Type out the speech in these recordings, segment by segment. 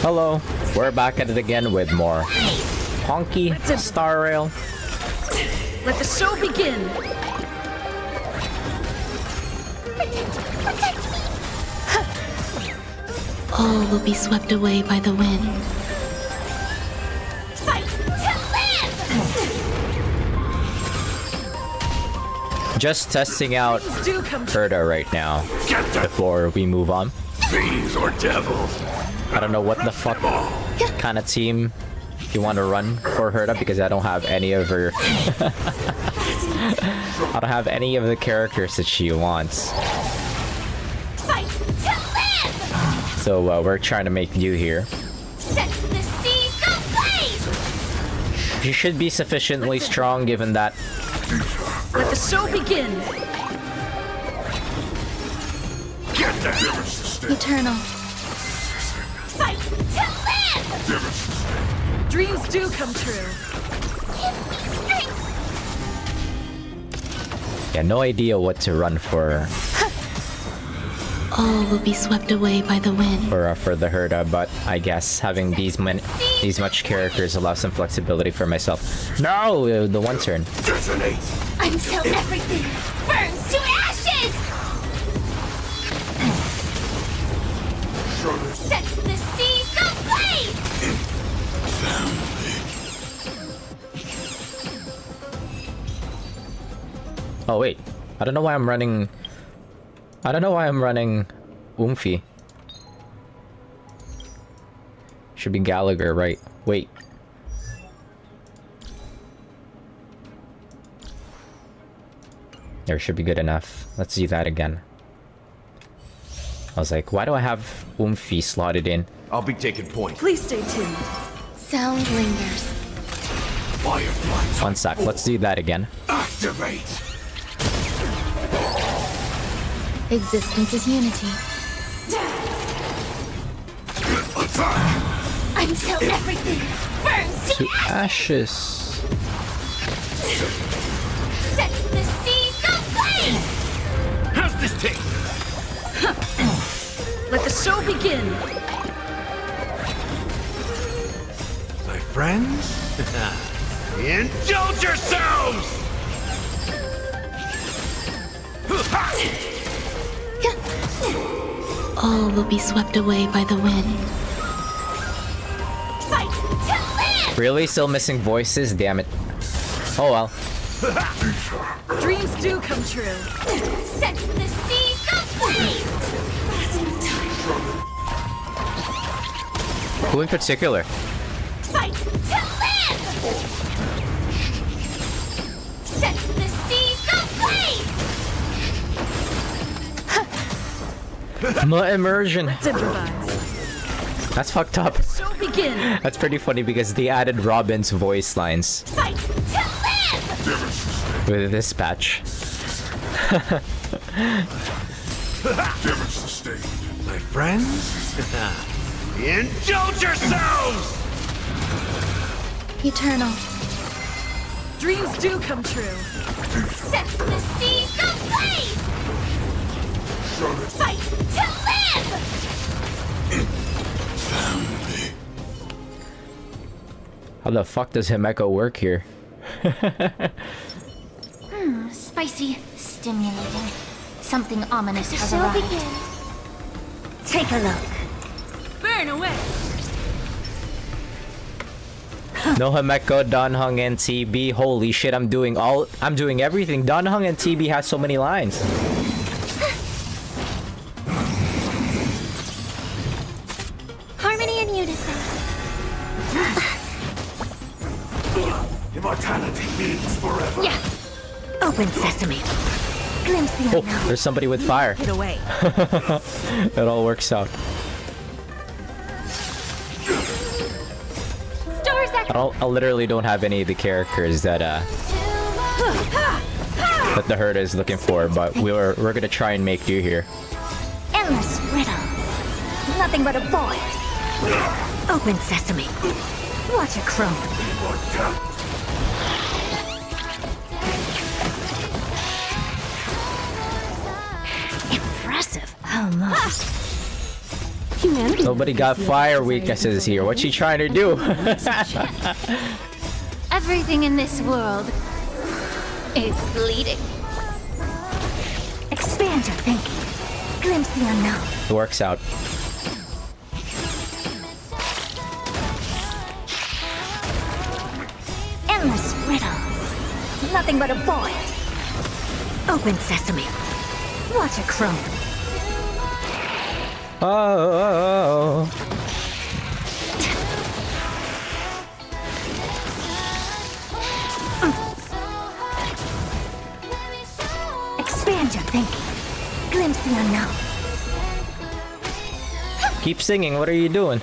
Hello, we're back at it again with more Honkai Star Rail. Let the show begin. Protect me! All will be swept away by the wind. Fight to live! Just testing out Do come true. Herta right now before we move on. Fiends or devils? I don't know what the fuck kind of team you want to run for Herta because I don't have any of her. I don't have any of the characters that she wants. Fight to live! So we're trying to make do here. Set the seas ablaze! She should be sufficiently strong given that. Let the show begin. Get that! Eternal. Fight to live! Dreams do come true. Give me strength. Yeah, no idea what to run for All will be swept away by the wind. for the Herta, but I guess having these much characters allows some flexibility for myself. No, the one turn. Detonate! Until everything burns to ashes! Set the seas ablaze! Oh wait, I don't know why I'm running. I don't know why I'm running Oomphy. Should be Gallagher, right? Wait. There should be good enough. Let's do that again. I was like, why do I have Oomphy slotted in? I'll be taking point. Please stay tuned. Sound lingers. Fireflies. One sec, let's do that again. Activate! Existence is unity. Attack! Until everything burns to To ashes. set the seas ablaze! How's this take? Let the show begin. My friends? Indulge yourselves! All will be swept away by the wind. Fight to live! Really? Still missing voices? Damn it. Oh well. Dreams do come true. Set the seas ablaze! Who in particular? Fight to live! Set the seas ablaze! My immersion. Let's improvise. That's fucked up. Show begin. That's pretty funny because they added Robin's voice lines Fight to live! with this patch. My friends? Indulge yourselves! Eternal. Dreams do come true. Set the seas ablaze! Fight to live! How the fuck does Himeko work here? Spicy, stimulating. Something ominous has arrived. Take a look. Burn away! No Himeko, Danhung, and TB. Holy shit, I'm doing everything. Danhung and TB has so many lines. Harmony and unison. Immortality means forever. Yeah. Open sesame. Glimpse the Oh, unknown. there's somebody with fire. Get away. It all works out. Stars I literally don't have any of the characters that that the Herta is looking for, but we're gonna try and make do here. Endless riddles. Nothing but a void. Open sesame. Watch it crow. Impressive. Almost. Humanity Nobody got fire weaknesses here. What's she trying to do? Everything in this world is bleeding. Expand your thinking. Glimpse the unknown. It works out. Endless riddles. Nothing but a void. Open sesame. Watch it chrome. Oh. Expand your thinking. Glimpse the unknown. Keep singing. What are you doing?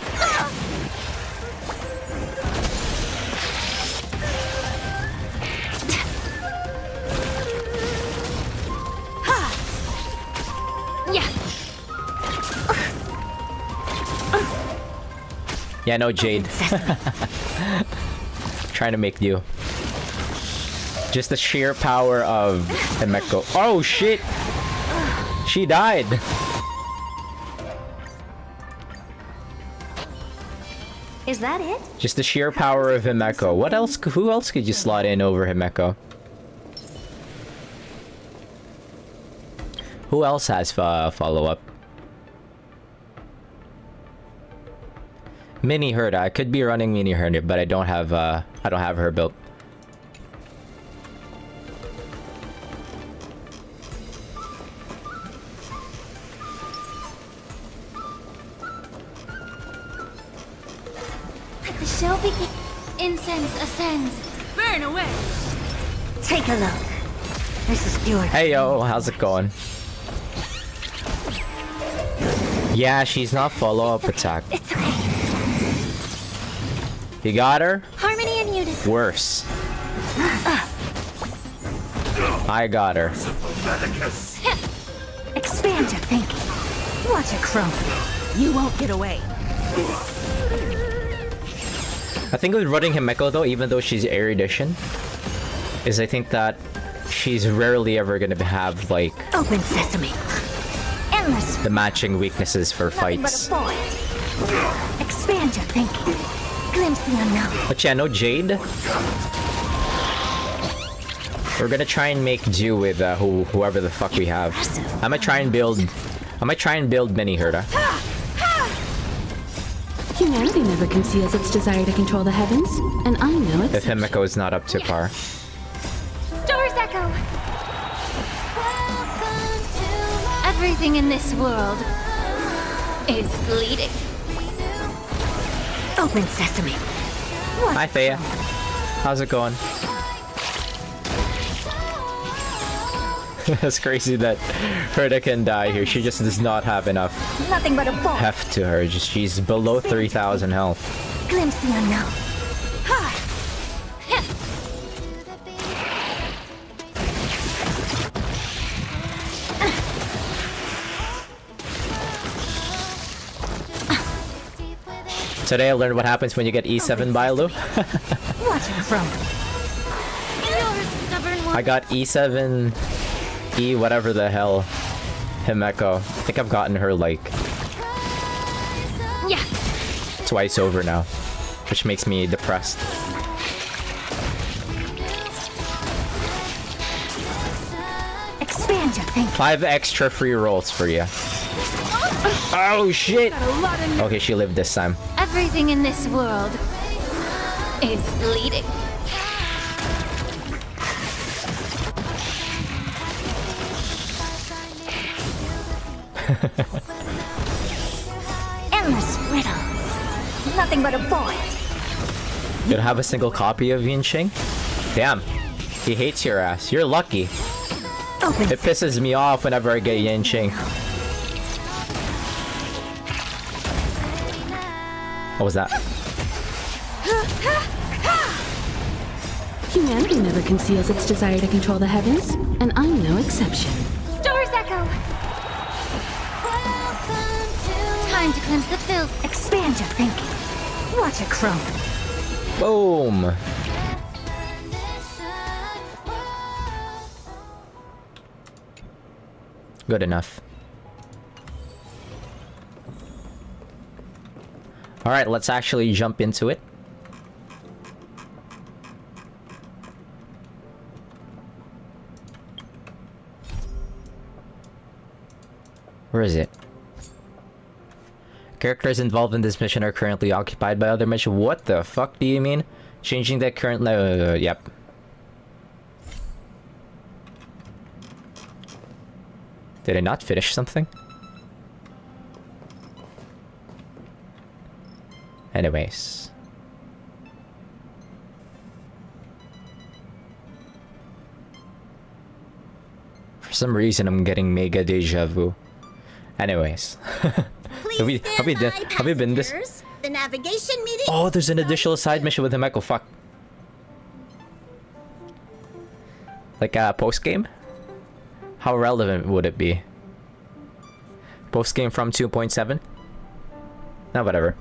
Yeah. Yeah, no, Jade. Trying to make you. Just the sheer power of Himeko. Oh shit! She died. Is that it? Just the sheer power of Himeko. What else? Who else could you slot in over Himeko? Who else has follow-up? Mini Herta. I could be running Mini Herta, but I don't have her built. The show begins. Incense ascends. Burn away. Take a look. This is pure. Hey yo, how's it going? Yeah, she's not follow-up attack. It's okay. You got her? Harmony and unison. Worse. I got her. Expand your thinking. Watch it chrome. You won't get away. I think with running Himeko though, even though she's erudition, is I think that she's rarely ever gonna have like Open sesame. Endless. the matching weaknesses for Nothing but a fights. void. Expand your thinking. Glimpse the unknown. But yeah, no Jade. We're gonna try and make do with whoever the fuck we have. I might try and build Mini Herta. Humanity never conceals its desire to control the heavens, and I know If it's Himeko is not up to par. Stars echo. Everything in this world is bleeding. Open sesame. Hi Thea. How's it going? That's crazy that Herta can die here. She just does not have enough Nothing but a void. heft to her. Just she's below 3,000 health. Glimpse the unknown. Today I learned what happens when you get E7 by Lu. Watch it chrome. You're stubborn one. I got E7, E whatever the hell, Himeko. I think I've gotten her like Yeah. twice over now, which makes me depressed. Expand your thinking. 5 extra free rolls for you. Oh shit! Okay, she lived this time. Everything in this world is bleeding. Endless riddles. Nothing but a void. You don't have a single copy of Yinqing? Damn, he hates your ass. You're lucky. Open. It pisses me off whenever I get Yinqing. What was that? humanity never conceals its desire to control the heavens, and I'm no exception. Stars echo. Time to cleanse the filth. Expand your thinking. Watch it chrome. Boom! Good enough. Alright, let's actually jump into it. Where is it? Characters involved in this mission are currently occupied by other missions. What the fuck do you mean? Changing the current... yep. Did I not finish something? Anyways. For some reason, I'm getting mega deja vu. Anyways. have we been this? The navigation meeting. Oh, there's an additional side mission with Himeko. Fuck. Like a post game? How relevant would it be? Post game from 2.7? No, whatever.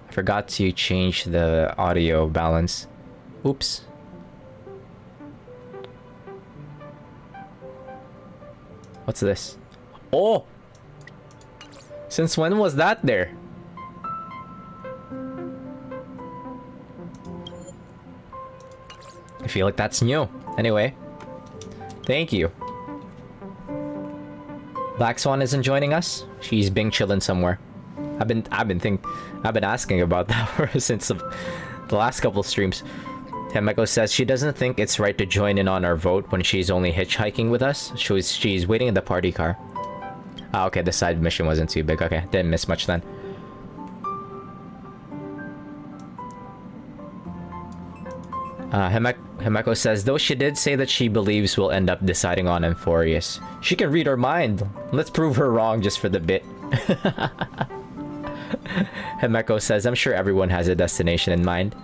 I forgot to change the audio balance. Oops. What's this? Oh! Since when was that there? I feel like that's new. Anyway. Thank you. Black Swan isn't joining us? She's been chilling somewhere. I've been asking about that since the last couple streams. Himeko says she doesn't think it's right to join in on our vote when she's only hitchhiking with us. She's waiting in the party car. Ah, okay, the side mission wasn't too big. Okay, didn't miss much then. Himeko says, though she did say that she believes we'll end up deciding on Amphorius. She can read our mind. Let's prove her wrong just for the bit. Himeko says, I'm sure everyone has a destination in mind.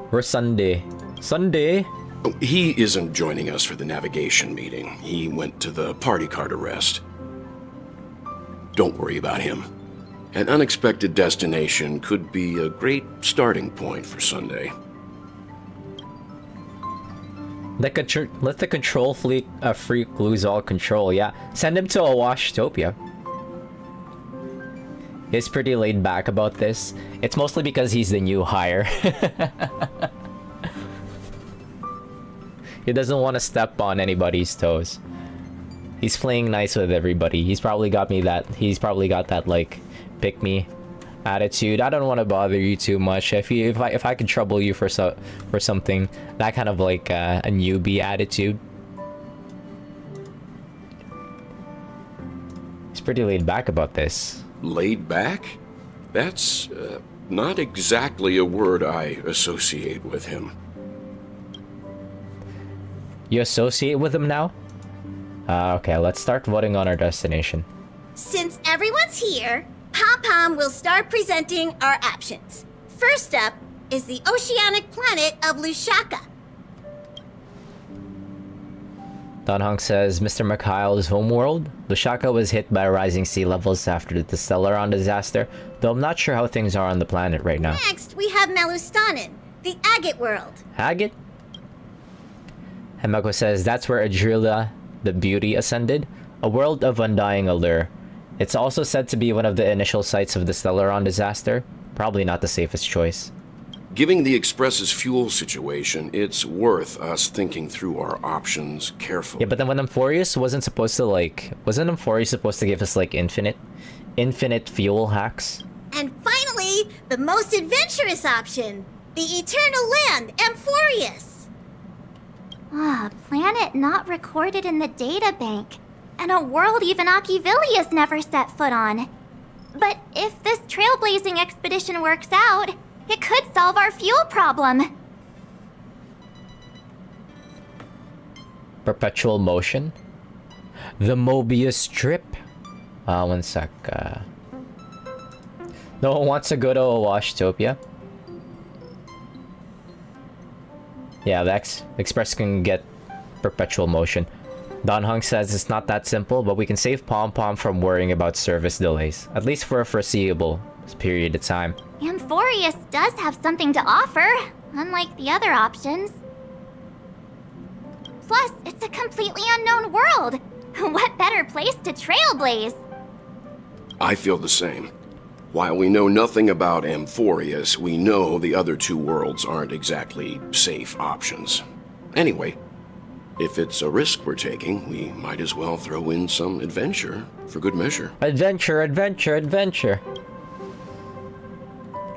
We're Sunday. Sunday? Oh, he isn't joining us for the navigation meeting. He went to the party car to rest. Don't worry about him. An unexpected destination could be a great starting point for Sunday. Let the control freak lose all control. Yeah, send him to a Washtopia. He's pretty laid back about this. It's mostly because he's the new hire. He doesn't want to step on anybody's toes. He's playing nice with everybody. He's probably got that like pick me attitude. I don't want to bother you too much. If I could trouble you for something, that kind of like a newbie attitude. He's pretty laid back about this. Laid back? That's not exactly a word I associate with him. You associate with him now? Okay, let's start voting on our destination. Since everyone's here, Pom-Pom will start presenting our options. First up is the oceanic planet of Lushaka. Don Hong says, Mr. Mikhail's homeworld? Lushaka was hit by rising sea levels after the Stellaron disaster, though I'm not sure how things are on the planet right now. Next, we have Melustanin, the agate world. Agate? Himeko says, that's where Adrila, the beauty, ascended, a world of undying allure. It's also said to be one of the initial sites of the Stellaron disaster. Probably not the safest choice. Given the Express's fuel situation, it's worth us thinking through our options carefully. Yeah, but then when Amphorius wasn't Amphorius supposed to give us like infinite fuel hacks? And finally, the most adventurous option, the eternal land, Amphorius. Ah, planet not recorded in the databank. And a world even Akivilius never set foot on. But if this trailblazing expedition works out, it could solve our fuel problem. Perpetual motion? The Mobius strip? One sec. No one wants to go to a Washtopia? Yeah, the Express can get perpetual motion. Don Hung says it's not that simple, but we can save Pom-Pom from worrying about service delays, at least for a foreseeable period of time. Amphorius does have something to offer, unlike the other options. Plus, it's a completely unknown world. What better place to trailblaze? I feel the same. While we know nothing about Amphorius, we know the other two worlds aren't exactly safe options. Anyway, if it's a risk we're taking, we might as well throw in some adventure for good measure. Adventure, adventure, adventure.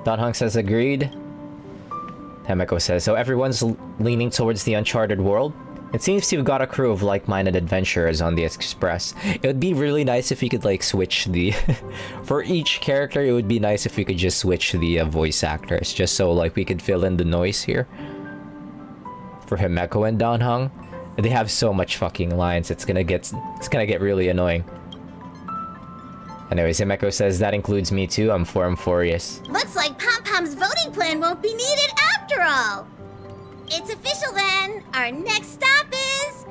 Don Hong says agreed. Hemeko says, so everyone's leaning towards the uncharted world? It seems you've got a crew of like-minded adventurers on the Express. It would be really nice if we could like switch the... For each character, it would be nice if we could just switch the voice actors, just so like we could fill in the noise here. For Himeko and Don Hong, they have so much fucking lines, it's gonna get really annoying. Anyways, Himeko says, that includes me too, I'm for Amphorius. Looks like Pom Pom's voting plan won't be needed after all. It's official then. Our next stop is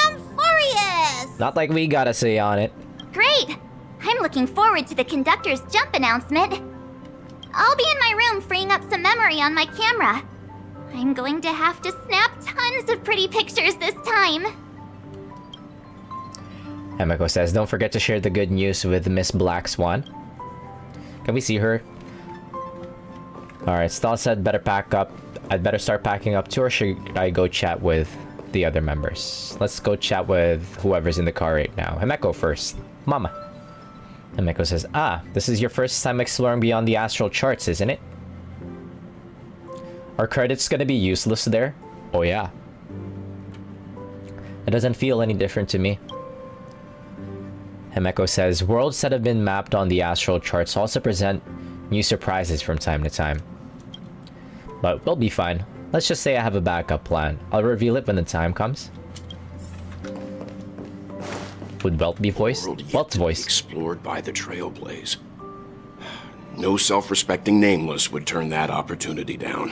Amphorius. Not like we got a say on it. Great! I'm looking forward to the conductor's jump announcement. I'll be in my room freeing up some memory on my camera. I'm going to have to snap tons of pretty pictures this time. Hemeko says, don't forget to share the good news with Miss Black Swan. Can we see her? Alright, Stahl said better pack up. I'd better start packing up too, or should I go chat with the other members? Let's go chat with whoever's in the car right now. Hemeko first. Mama. Hemeko says, this is your first time exploring beyond the astral charts, isn't it? Are credits gonna be useless there? Oh yeah. It doesn't feel any different to me. Hemeko says, worlds that have been mapped on the astral charts also present new surprises from time to time. But we'll be fine. Let's just say I have a backup plan. I'll reveal it when the time comes. Would Welt be voiced? Welt's voice. Explored by the Trailblaze. No self-respecting nameless would turn that opportunity down.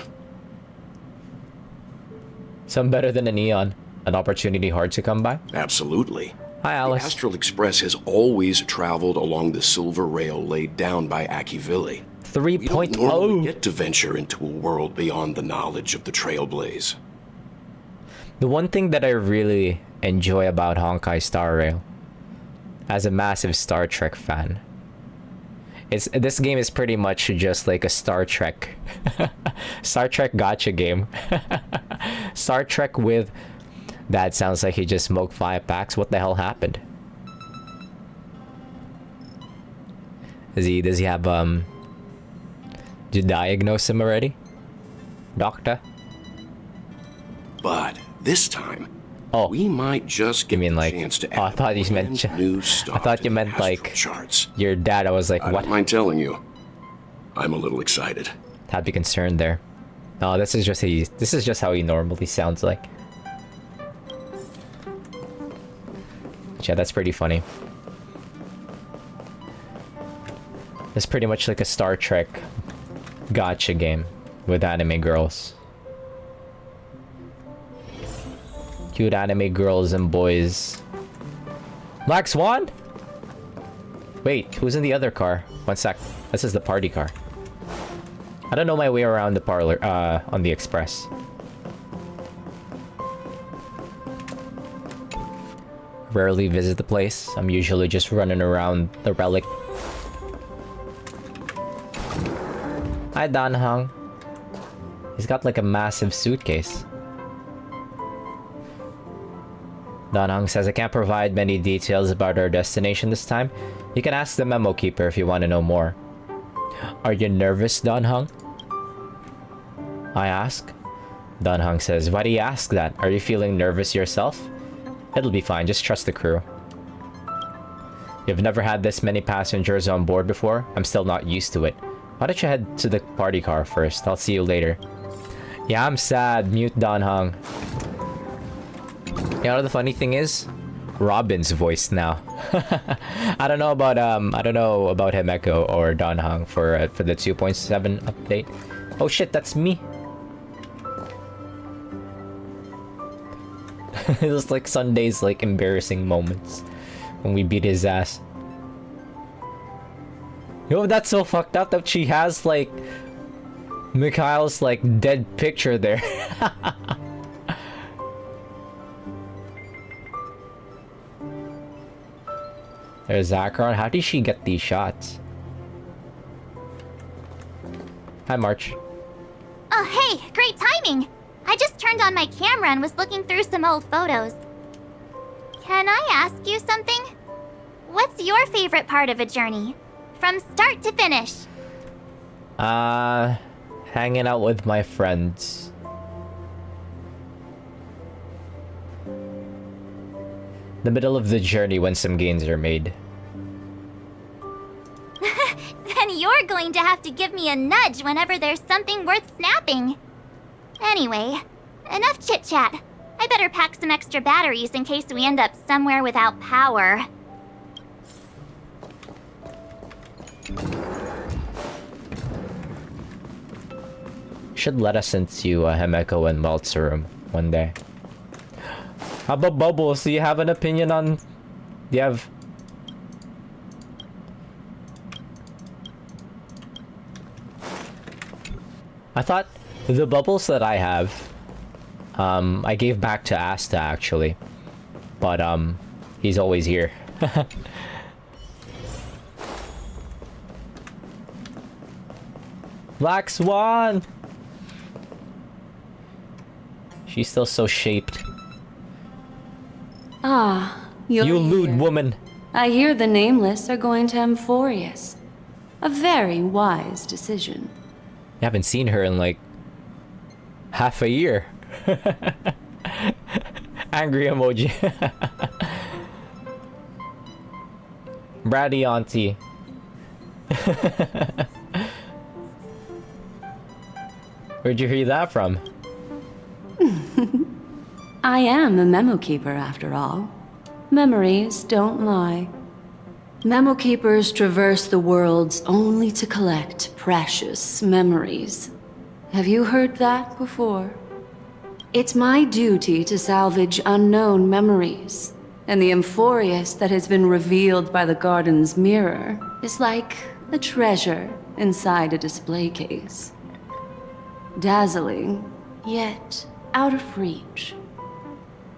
Some better than a neon. An opportunity hard to come by? Absolutely. Hi, Alice. The Astral Express has always traveled along the silver rail laid down by Akivili. 3.0. We don't normally get to venture into a world beyond the knowledge of the Trailblaze. The one thing that I really enjoy about Honkai Star Rail, as a massive Star Trek fan, is this game is pretty much just like a Star Trek gacha game. Star Trek with... That sounds like he just smoked 5 packs. What the hell happened? Does he have did you diagnose him already? Doctor? But this time, oh, we might just get like, a chance to I thought you meant new stuff. I thought you meant like charts. Your dad. I was like, I what? don't mind telling you, I'm a little excited. I'd be concerned there. No, this is just how he normally sounds like. Yeah, that's pretty funny. It's pretty much like a Star Trek gacha game with anime girls. Cute anime girls and boys. Black Swan? Wait, who's in the other car? One sec. This is the party car. I don't know my way around the parlor, on the express. Rarely visit the place. I'm usually just running around the relic. Hi, Dan Hong. He's got like a massive suitcase. Dan Hong says, I can't provide many details about our destination this time. You can ask the memo keeper if you want to know more. Are you nervous, Dan Hong? I ask. Dan Hong says, why do you ask that? Are you feeling nervous yourself? It'll be fine, just trust the crew. You've never had this many passengers on board before? I'm still not used to it. Why don't you head to the party car first? I'll see you later. Yeah, I'm sad. Mute Dan Hong. You know the funny thing is? Robin's voice now. I don't know about Himeko or Dan Hong for the 2.7 update. Oh shit, that's me. It was like Sunday's like embarrassing moments when we beat his ass. Yo, that's so fucked up that she has like Mikhail's like dead picture there. There's Akron. How did she get these shots? Hi, March. Oh, hey, great timing! I just turned on my camera and was looking through some old photos. Can I ask you something? What's your favorite part of a journey? From start to finish? Hanging out with my friends. The middle of the journey when some gains are made. Then you're going to have to give me a nudge whenever there's something worth snapping. Anyway, enough chit-chat. I better pack some extra batteries in case we end up somewhere without power. Should let us into Himeko and Melt's room one day. How about Bubbles? Do you have an opinion on... Do you have... I thought the bubbles that I have, I gave back to Asta actually, but he's always here. Black Swan. She's still so shaped. Ah, you're You lewd here. woman. I hear the Nameless are going to Amphorius. A very wise decision. I haven't seen her in like half a year. Angry emoji. Bratty auntie. Where'd you hear that from? I am a memo keeper after all. Memories don't lie. Memo keepers traverse the worlds only to collect precious memories. Have you heard that before? It's my duty to salvage unknown memories, and the Amphorius that has been revealed by the garden's mirror is like a treasure inside a display case. Dazzling, yet out of reach.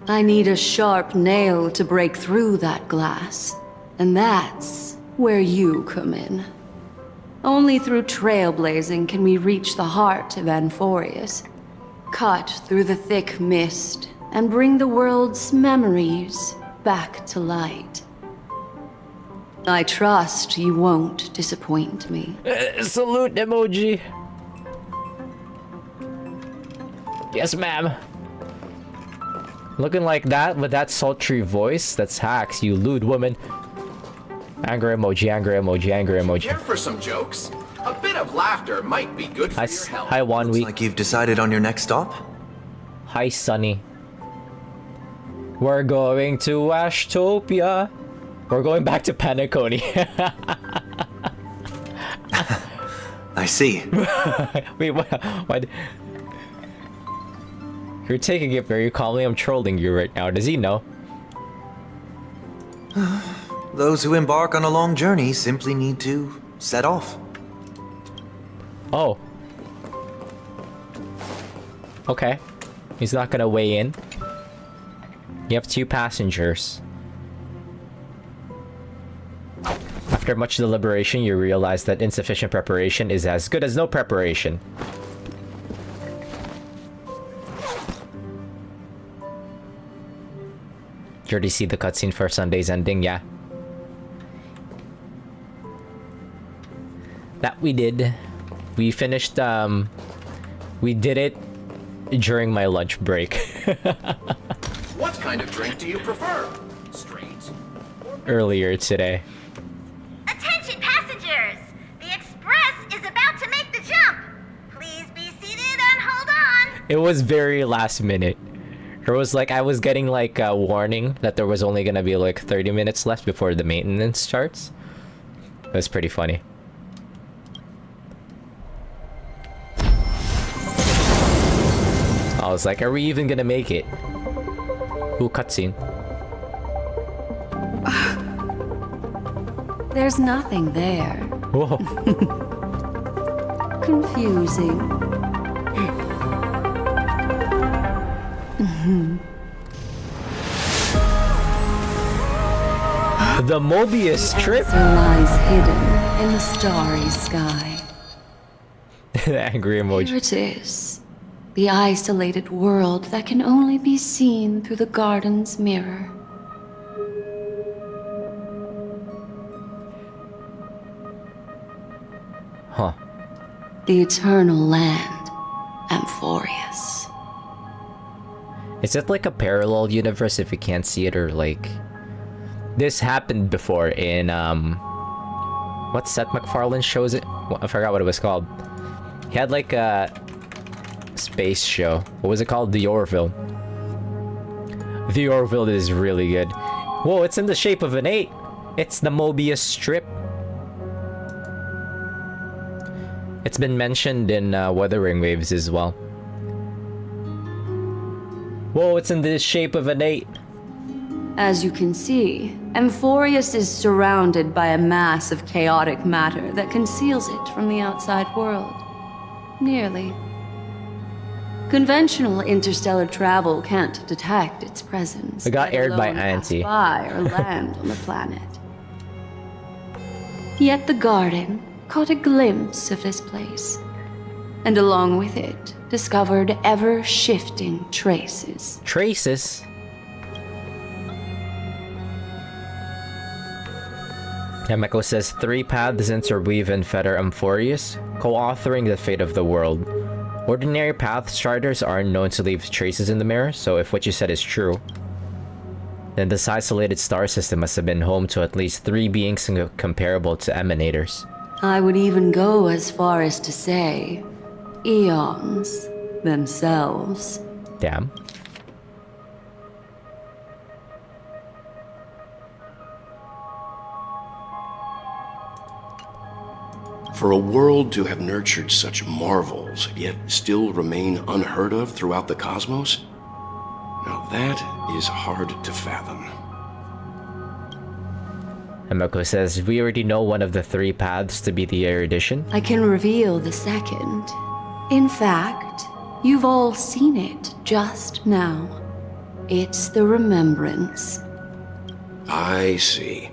I need a sharp nail to break through that glass, and that's where you come in. Only through trailblazing can we reach the heart of Amphorius, cut through the thick mist, and bring the world's memories back to light. I trust you won't disappoint me. Salute emoji. Yes, ma'am. Looking like that with that sultry voice, that's hacks, you lewd woman. Angry emoji, angry emoji, angry emoji. Here for some jokes? A bit of laughter might be good for your health. Hi, 1 week. Like you've decided on your next stop? Hi, Sunny. We're going to Ashtopia. We're going back to Penacony. I see. Wait, what? You're taking it very calmly. I'm trolling you right now. Does he know? Those who embark on a long journey simply need to set off. Oh. Okay. He's not gonna weigh in. You have 2 passengers. After much deliberation, you realize that insufficient preparation is as good as no preparation. Did you already see the cutscene for Sunday's ending? Yeah. That we did. We finished, we did it during my lunch break. What kind of drink do you prefer? Straight? Earlier today. Attention passengers! The express is about to make the jump! Please be seated and hold on! It was very last minute. There was like, I was getting like a warning that there was only gonna be like 30 minutes left before the maintenance starts. It was pretty funny. I was like, are we even gonna make it? Ooh, cutscene. There's nothing there. Whoa. Confusing. The Mobius Strip? Answer lies hidden in the starry sky. The angry Here emoji. it is. The isolated world that can only be seen through the garden's mirror. Huh. The eternal land, Amphorius. Is it like a parallel universe if you can't see it, or like... This happened before in, what Seth MacFarlane shows it? I forgot what it was called. He had like a space show. What was it called? The Orville. The Orville is really good. Whoa, it's in the shape of an 8. It's the Mobius Strip. It's been mentioned in Wuthering Waves as well. Whoa, it's in the shape of an 8. As you can see, Amphorius is surrounded by a mass of chaotic matter that conceals it from the outside world. Nearly. Conventional interstellar travel can't detect its presence. It got let aired by alone pass Auntie. by or land on the planet. Yet the garden caught a glimpse of this place, and along with it, discovered ever-shifting traces. Traces? Emeko says 3 paths interweave and fetter Amphorius, co-authoring the fate of the world. Ordinary path striders aren't known to leave traces in the mirror, so if what you said is true, then this isolated star system must have been home to at least 3 beings comparable to emanators. I would even go as far as to say, eons themselves. Damn. For a world to have nurtured such marvels, yet still remain unheard of throughout the cosmos? Now that is hard to fathom. Emeko says, we already know one of the 3 paths to be the erudition. I can reveal the second. In fact, you've all seen it just now. It's the remembrance. I see.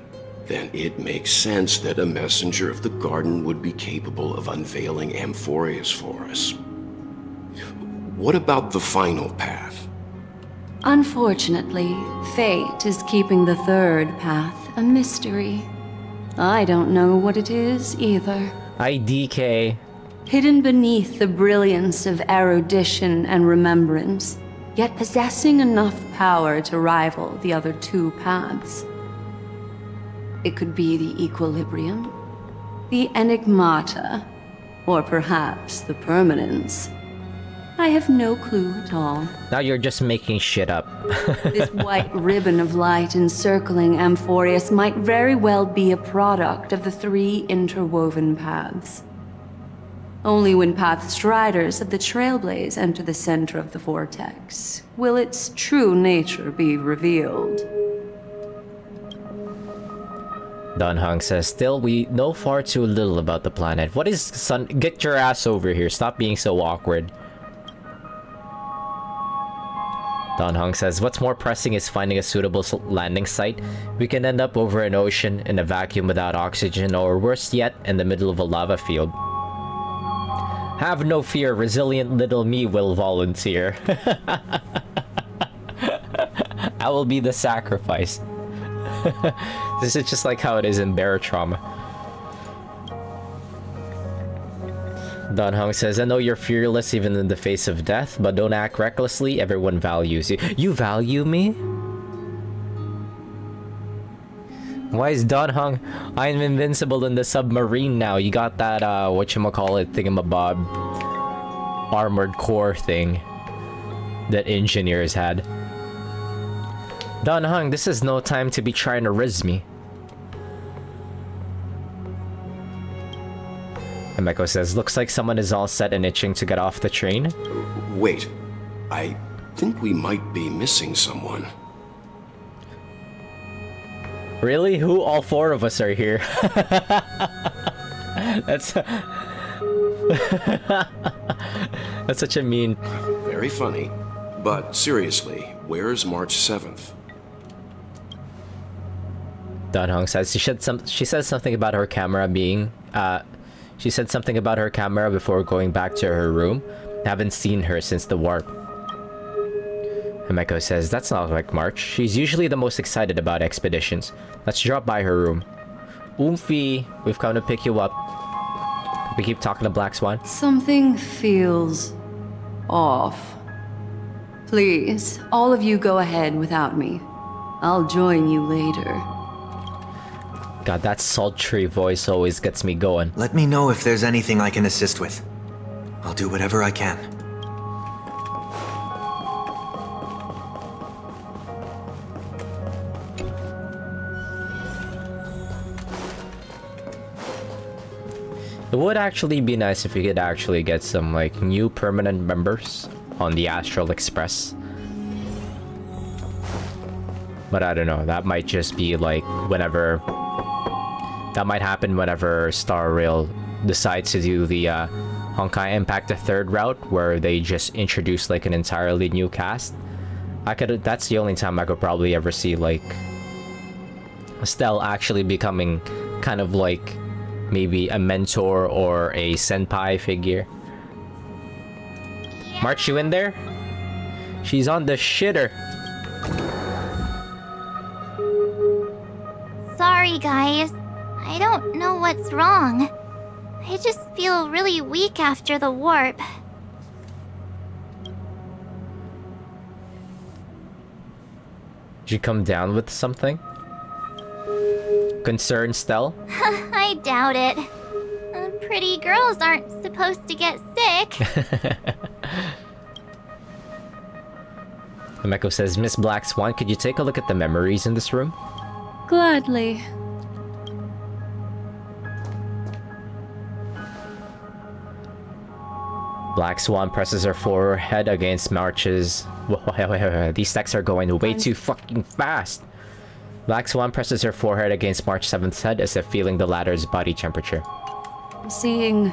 Then it makes sense that a messenger of the garden would be capable of unveiling Amphorius for us. What about the final path? Unfortunately, fate is keeping the third path a mystery. I don't know what it is either. IDK. Hidden beneath the brilliance of erudition and remembrance, yet possessing enough power to rival the other 2 paths. It could be the equilibrium, the enigmata, or perhaps the permanence. I have no clue at all. Now you're just making shit up. This white ribbon of light encircling Amphorius might very well be a product of the 3 interwoven paths. Only when path striders of the Trailblaze enter the center of the vortex will its true nature be revealed. Don Hung says, still, we know far too little about the planet. What is sun? Get your ass over here. Stop being so awkward. Don Hung says, what's more pressing is finding a suitable landing site. We can end up over an ocean in a vacuum without oxygen, or worse yet, in the middle of a lava field. Have no fear, resilient little me will volunteer. I will be the sacrifice. This is just like how it is in Bear Trauma. Don Hung says, I know you're fearless even in the face of death, but don't act recklessly. Everyone values you. You value me? Why is Don Hung? I'm invincible in the submarine now. You got that, whatchamacallit thingamabob armored core thing that engineers had. Don Hung, this is no time to be trying to riz me. Emeko says, looks like someone is all set and itching to get off the train. Wait, I think we might be missing someone. Really? Who? All 4 of us are here. That's... That's such a mean... Very funny. But seriously, where's March 7th? Don Hong says she said something about her camera being she said something about her camera before going back to her room. Haven't seen her since the warp. Himeko says that's not like March. She's usually the most excited about expeditions. Let's drop by her room. Oomphy, we've come to pick you up. We keep talking to Black Swan. Something feels off. Please, all of you go ahead without me. I'll join you later. God, that sultry voice always gets me going. Let me know if there's anything I can assist with. I'll do whatever I can. It would actually be nice if we could actually get some like new permanent members on the Astral Express. But I don't know, that might just be like whenever... That might happen whenever Star Rail decides to do the Honkai Impact the third route, where they just introduce like an entirely new cast. That's the only time I could probably ever see like Estelle actually becoming kind of like maybe a mentor or a senpai figure. Yeah. March, you in there? She's on the shitter. Sorry, guys. I don't know what's wrong. I just feel really weak after the warp. Did you come down with something? Concerned, Stell? I doubt it. Pretty girls aren't supposed to get sick. Himeko says, Miss Black Swan, could you take a look at the memories in this room? Gladly. Black Swan presses her forehead against March's... Wait. These texts are going way too fucking fast. Black Swan presses her forehead against March 7th's head as if feeling the latter's body temperature. Seeing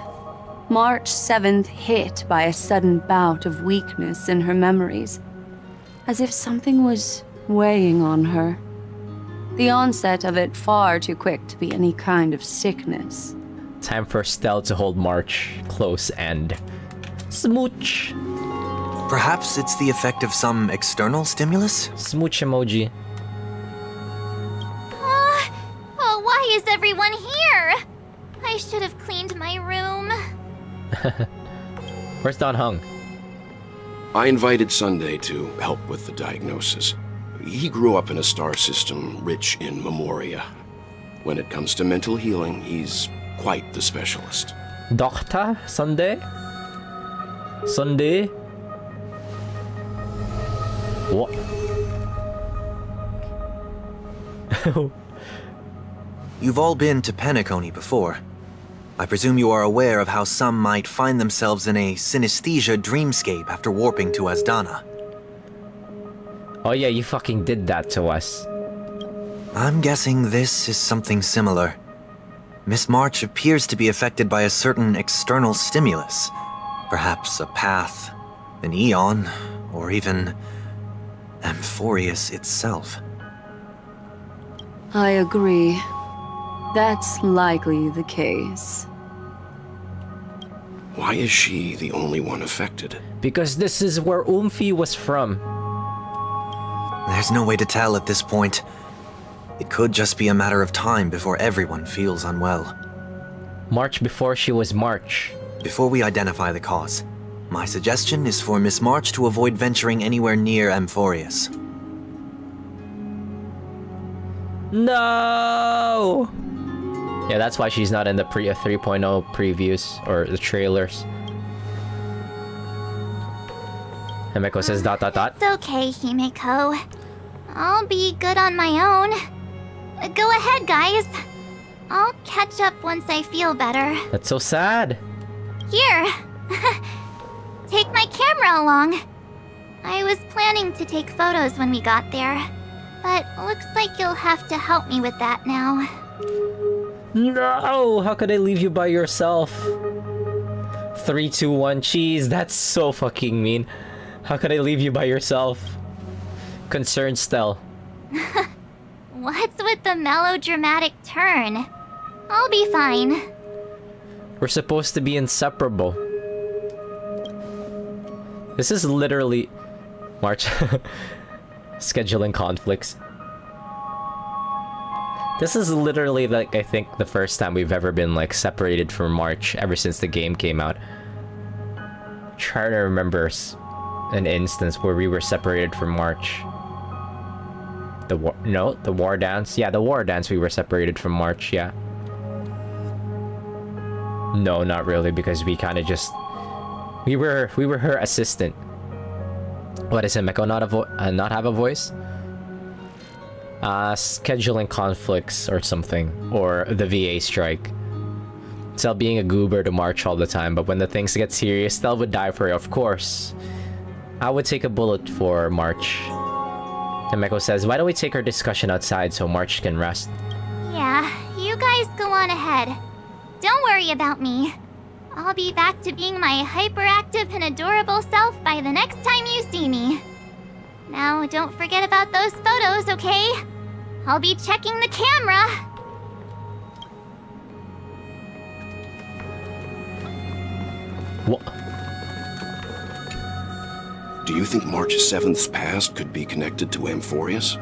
March 7th hit by a sudden bout of weakness in her memories, as if something was weighing on her. The onset of it far too quick to be any kind of sickness. Time for Stell to hold March close and... smooch! Perhaps it's the effect of some external stimulus? Smooch emoji. Oh, why is everyone here? I should have cleaned my room. Where's Don Hung? I invited Sunday to help with the diagnosis. He grew up in a star system rich in memoria. When it comes to mental healing, he's quite the specialist. Doctor Sunday? Sunday? What? You've all been to Penacony before. I presume you are aware of how some might find themselves in a synesthesia dreamscape after warping to Asdana. Oh yeah, you fucking did that to us. I'm guessing this is something similar. Miss March appears to be affected by a certain external stimulus. Perhaps a path, an eon, or even Amphorius itself. I agree. That's likely the case. Why is she the only one affected? Because this is where Oomphy was from. There's no way to tell at this point. It could just be a matter of time before everyone feels unwell. March before she was March. Before we identify the cause, my suggestion is for Miss March to avoid venturing anywhere near Amphorius. No! Yeah, that's why she's not in the 3.0 previews or the trailers. Himeko says ... It's okay, Himeko. I'll be good on my own. Go ahead, guys. I'll catch up once I feel better. That's so sad. Here. Take my camera along. I was planning to take photos when we got there, but looks like you'll have to help me with that now. No! How could I leave you by yourself? 3, 2, 1, cheese. That's so fucking mean. How could I leave you by yourself? Concerned Stell. What's with the melodramatic turn? I'll be fine. We're supposed to be inseparable. This is literally... March. Scheduling conflicts. This is literally, like, I think the first time we've ever been, like, separated from March ever since the game came out. Trying to remember an instance where we were separated from March. The war dance? Yeah, the war dance we were separated from March, yeah. No, not really, because we kind of just... We were her assistant. What is it, Meko not have a voice? Scheduling conflicts or something. Or the VA strike. Cell being a goober to March all the time, but when the things get serious, Cell would die for it, of course. I would take a bullet for March. And Meko says, why don't we take our discussion outside so March can rest? Yeah, you guys go on ahead. Don't worry about me. I'll be back to being my hyperactive and adorable self by the next time you see me. Now, don't forget about those photos, okay? I'll be checking the camera. What? Do you think March 7th's past could be connected to Amphorius?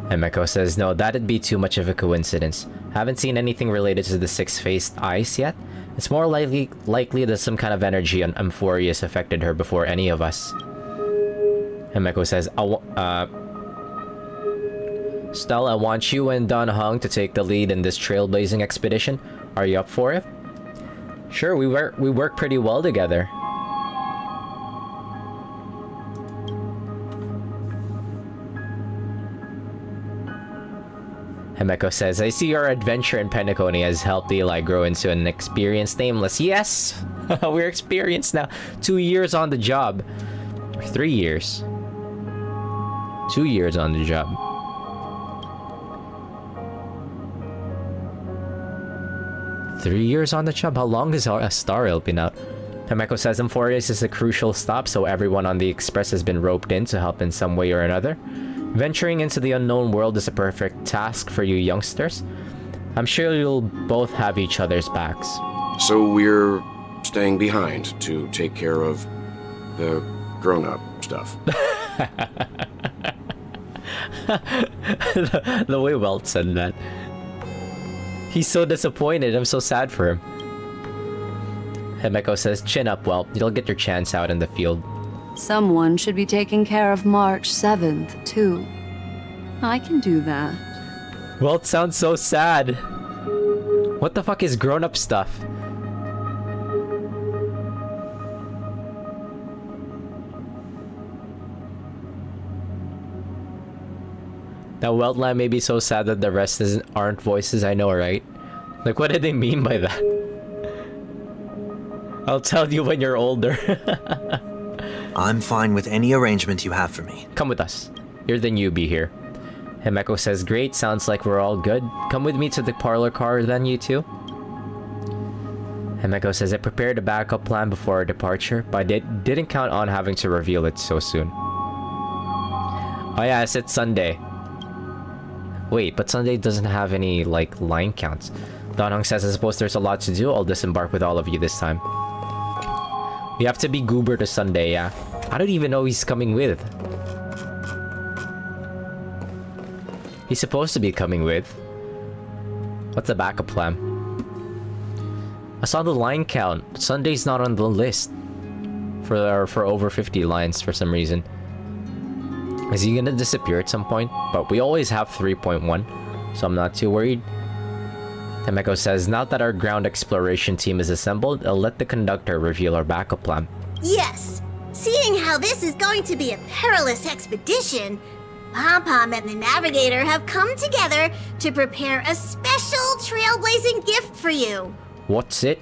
And Meko says, no, that'd be too much of a coincidence. Haven't seen anything related to the six-faced ice yet. It's more likely that some kind of energy on Amphorius affected her before any of us. And Meko says, Stella, I want you and Don Hung to take the lead in this trailblazing expedition. Are you up for it? Sure, we work pretty well together. Himeko says, I see your adventure in Penacony has helped Eli grow into an experienced nameless. Yes! We're experienced now. 2 years on the job. Or 3 years. 2 years on the job. Three years on the job? How long has Star Rail been out? Himeko says Amphorius is a crucial stop, so everyone on the Express has been roped in to help in some way or another. Venturing into the unknown world is a perfect task for you youngsters. I'm sure you'll both have each other's backs. So we're staying behind to take care of the grown-up stuff. The way Welt said that. He's so disappointed. I'm so sad for him. Himeko says, chin up, Welt. You'll get your chance out in the field. Someone should be taking care of March 7th, too. I can do that. Well, it sounds so sad. What the fuck is grown-up stuff? Now, Weltland may be so sad that the rest aren't voices, I know, right? Like, what did they mean by that? I'll tell you when you're older. I'm fine with any arrangement you have for me. Come with us. You're the newbie here. Himeko says, great, sounds like we're all good. Come with me to the parlor car then, you two. Himeko says, I prepared a backup plan before our departure, but I didn't count on having to reveal it so soon. Oh yeah, it's Sunday. Wait, but Sunday doesn't have any, like, line counts. Donhong says, I suppose there's a lot to do. I'll disembark with all of you this time. We have to be goober to Sunday, yeah. I don't even know he's coming with. He's supposed to be coming with. What's the backup plan? I saw the line count. Sunday's not on the list. For over 50 lines for some reason. Is he gonna disappear at some point? But we always have 3.1, so I'm not too worried. Himeko says, now that our ground exploration team is assembled, I'll let the conductor reveal our backup plan. Yes. Seeing how this is going to be a perilous expedition, Pom-Pom and the Navigator have come together to prepare a special trailblazing gift for you. What's it?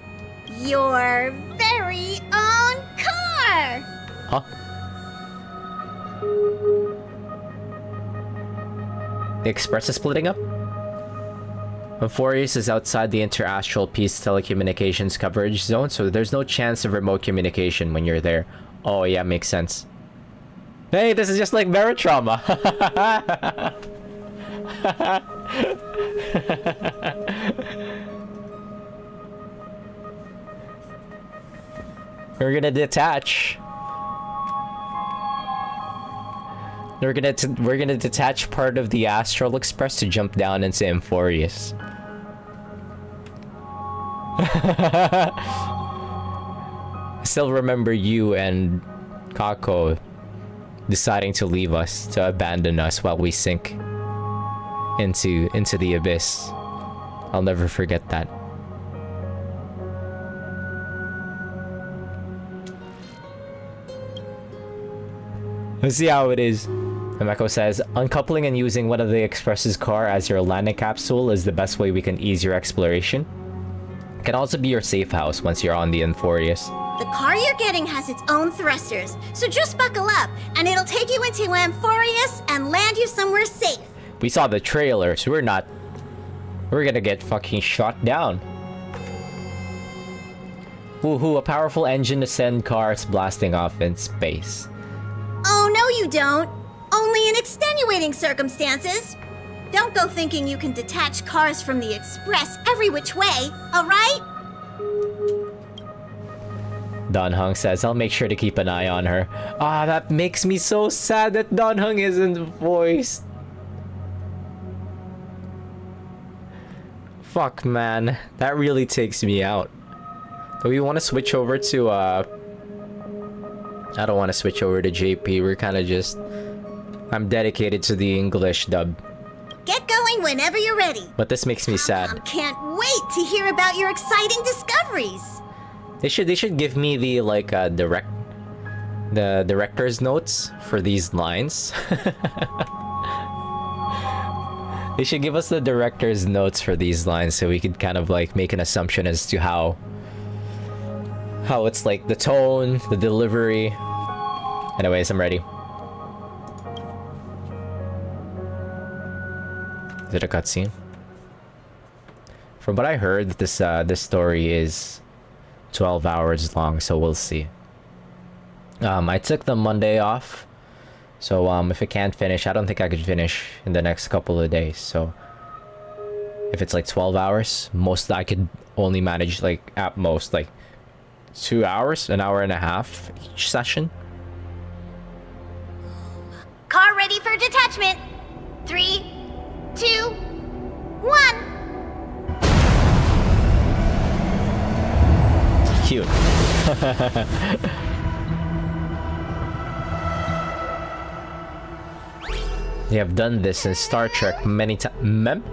Your very own car! Huh? The Express is splitting up? Amphorius is outside the interastral peace telecommunications coverage zone, so there's no chance of remote communication when you're there. Oh yeah, makes sense. Hey, this is just like Meritrauma. We're gonna detach. We're gonna detach part of the Astral Express to jump down into Emphorius. I still remember you and Kako deciding to leave us, to abandon us while we sink into the abyss. I'll never forget that. Let's see how it is. Himeko says, uncoupling and using one of the Express's car as your landing capsule is the best way we can ease your exploration. It can also be your safe house once you're on the Emphorius. The car you're getting has its own thrusters, so just buckle up, and it'll take you into Emphorius and land you somewhere safe. We saw the trailers. We're gonna get fucking shot down. Woohoo, a powerful engine to send cars blasting off in space. Oh, no you don't. Only in extenuating circumstances. Don't go thinking you can detach cars from the Express every which way, alright? Don Hung says, I'll make sure to keep an eye on her. Ah, that makes me so sad that Don Hung isn't voiced. Fuck, man. That really takes me out. Do we want to switch over to, I don't want to switch over to JP. We're kind of just... I'm dedicated to the English dub. Get going whenever you're ready. But this makes me sad. I can't wait to hear about your exciting discoveries. They should give me the the director's notes for these lines. They should give us the director's notes for these lines so we could kind of like make an assumption as to how it's like the tone, the delivery. Anyways, I'm ready. Is it a cutscene? From what I heard, this story is 12 hours long, so we'll see. I took the Monday off, so if I can't finish, I don't think I could finish in the next couple of days. So if it's like 12 hours, most I could only manage like at most like 2 hours, an hour and a half each session. Car ready for detachment. 3, 2, 1. Cute. They have done this in Star Trek many times.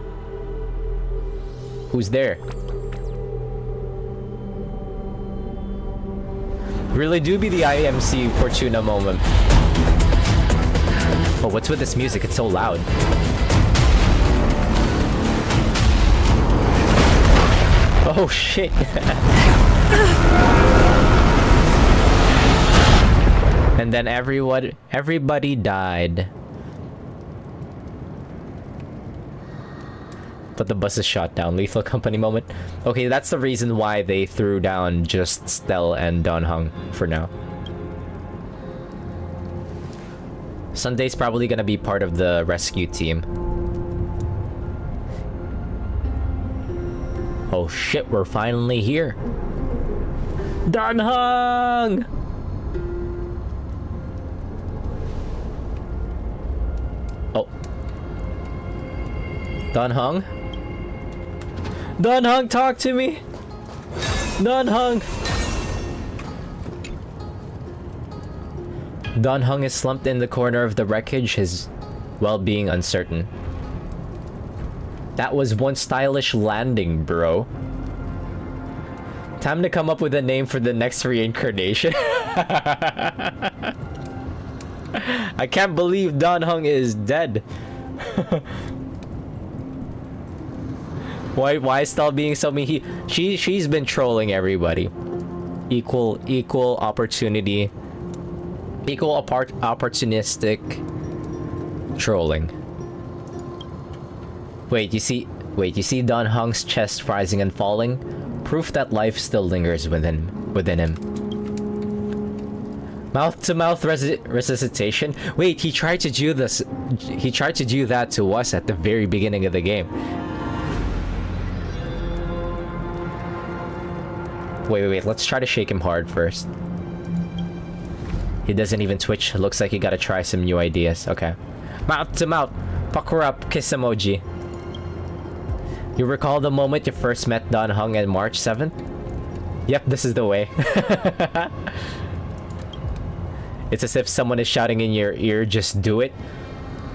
Who's there? Really do be the IMC Fortuna moment. Oh, what's with this music? It's so loud. Oh shit. And then everybody died. But the bus is shot down. Lethal Company moment. Okay, that's the reason why they threw down just Stell and Don Hung for now. Sunday's probably gonna be part of the rescue team. Oh shit, we're finally here. Don Hung! Oh. Don Hung? Don Hung, talk to me! Don Hung! Don Hung is slumped in the corner of the wreckage, his well-being uncertain. That was one stylish landing, bro. Time to come up with a name for the next reincarnation. I can't believe Don Hung is dead. Why is Stell being so mean? She's been trolling everybody. Equal opportunity. Opportunistic trolling. Wait, you see Don Hung's chest rising and falling? Proof that life still lingers within him. Mouth-to-mouth resuscitation? Wait, he tried to do this. He tried to do that to us at the very beginning of the game. Wait. Let's try to shake him hard first. He doesn't even twitch. Looks like he gotta try some new ideas. Okay. Mouth-to-mouth. Pucker up. Kiss emoji. You recall the moment you first met Don Hung on March 7th? Yep, this is the way. It's as if someone is shouting in your ear, just do it.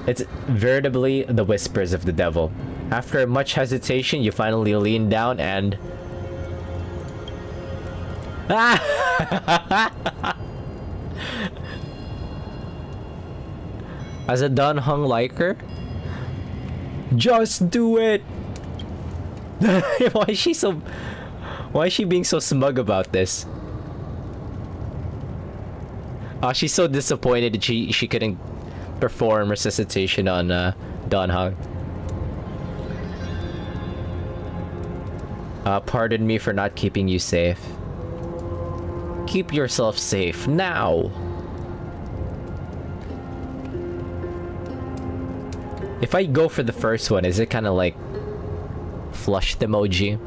It's veritably the whispers of the devil. After much hesitation, you finally lean down and... As a Don Hung liker? Just do it! Why is she being so smug about this? Oh, she's so disappointed that she couldn't perform resuscitation on Don Hung. Pardon me for not keeping you safe. Keep yourself safe now. If I go for the first one, is it kind of like flushed emoji?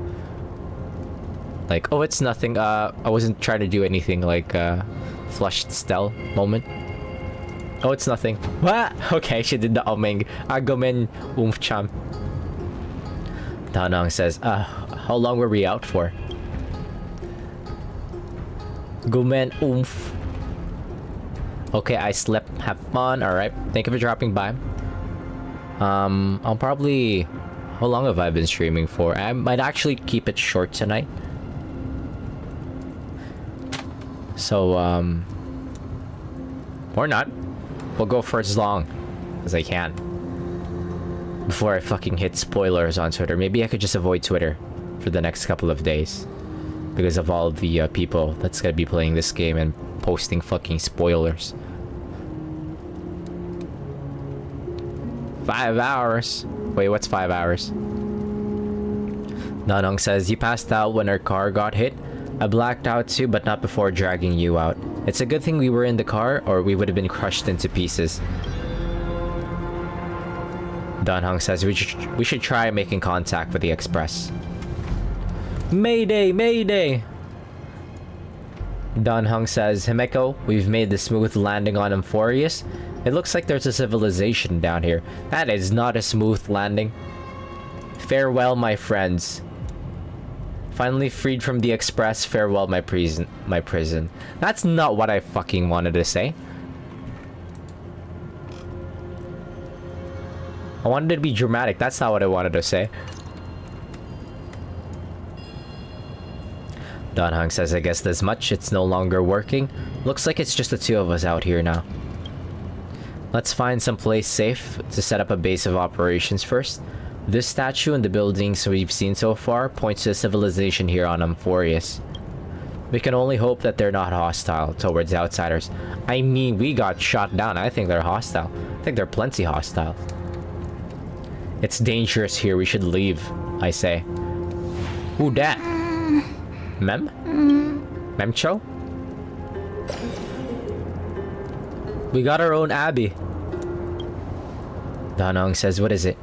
Like, oh, it's nothing. I wasn't trying to do anything, like flushed Stell moment. Oh, it's nothing. What? Okay, she did the omeng. Agomen umfcham. Danong says, how long were we out for? Gumen oomph. Okay, I slept. Have fun. Alright. Thank you for dropping by. I'll probably... How long have I been streaming for? I might actually keep it short tonight. So, or not. We'll go for as long as I can. Before I fucking hit spoilers on Twitter. Maybe I could just avoid Twitter for the next couple of days. Because of all the people that's gonna be playing this game and posting fucking spoilers. 5 hours. Wait, what's 5 hours? Nanong says, you passed out when our car got hit. I blacked out too, but not before dragging you out. It's a good thing we were in the car, or we would have been crushed into pieces. Danhong says, we should try making contact with the Express. Mayday! Mayday! Danhong says, Himeko, we've made the smooth landing on Amphorius. It looks like there's a civilization down here. That is not a smooth landing. Farewell, my friends. Finally freed from the Express, farewell, my prison. That's not what I fucking wanted to say. I wanted it to be dramatic. That's not what I wanted to say. Don Hung says, I guess this much. It's no longer working. Looks like it's just the two of us out here now. Let's find some place safe to set up a base of operations first. This statue and the buildings we've seen so far points to a civilization here on Amphorius. We can only hope that they're not hostile towards outsiders. I mean, we got shot down. I think they're hostile. I think they're plenty hostile. It's dangerous here. We should leave, I say. Who dat? Mem? Memcho? We got our own abbey. Danong says, what is it?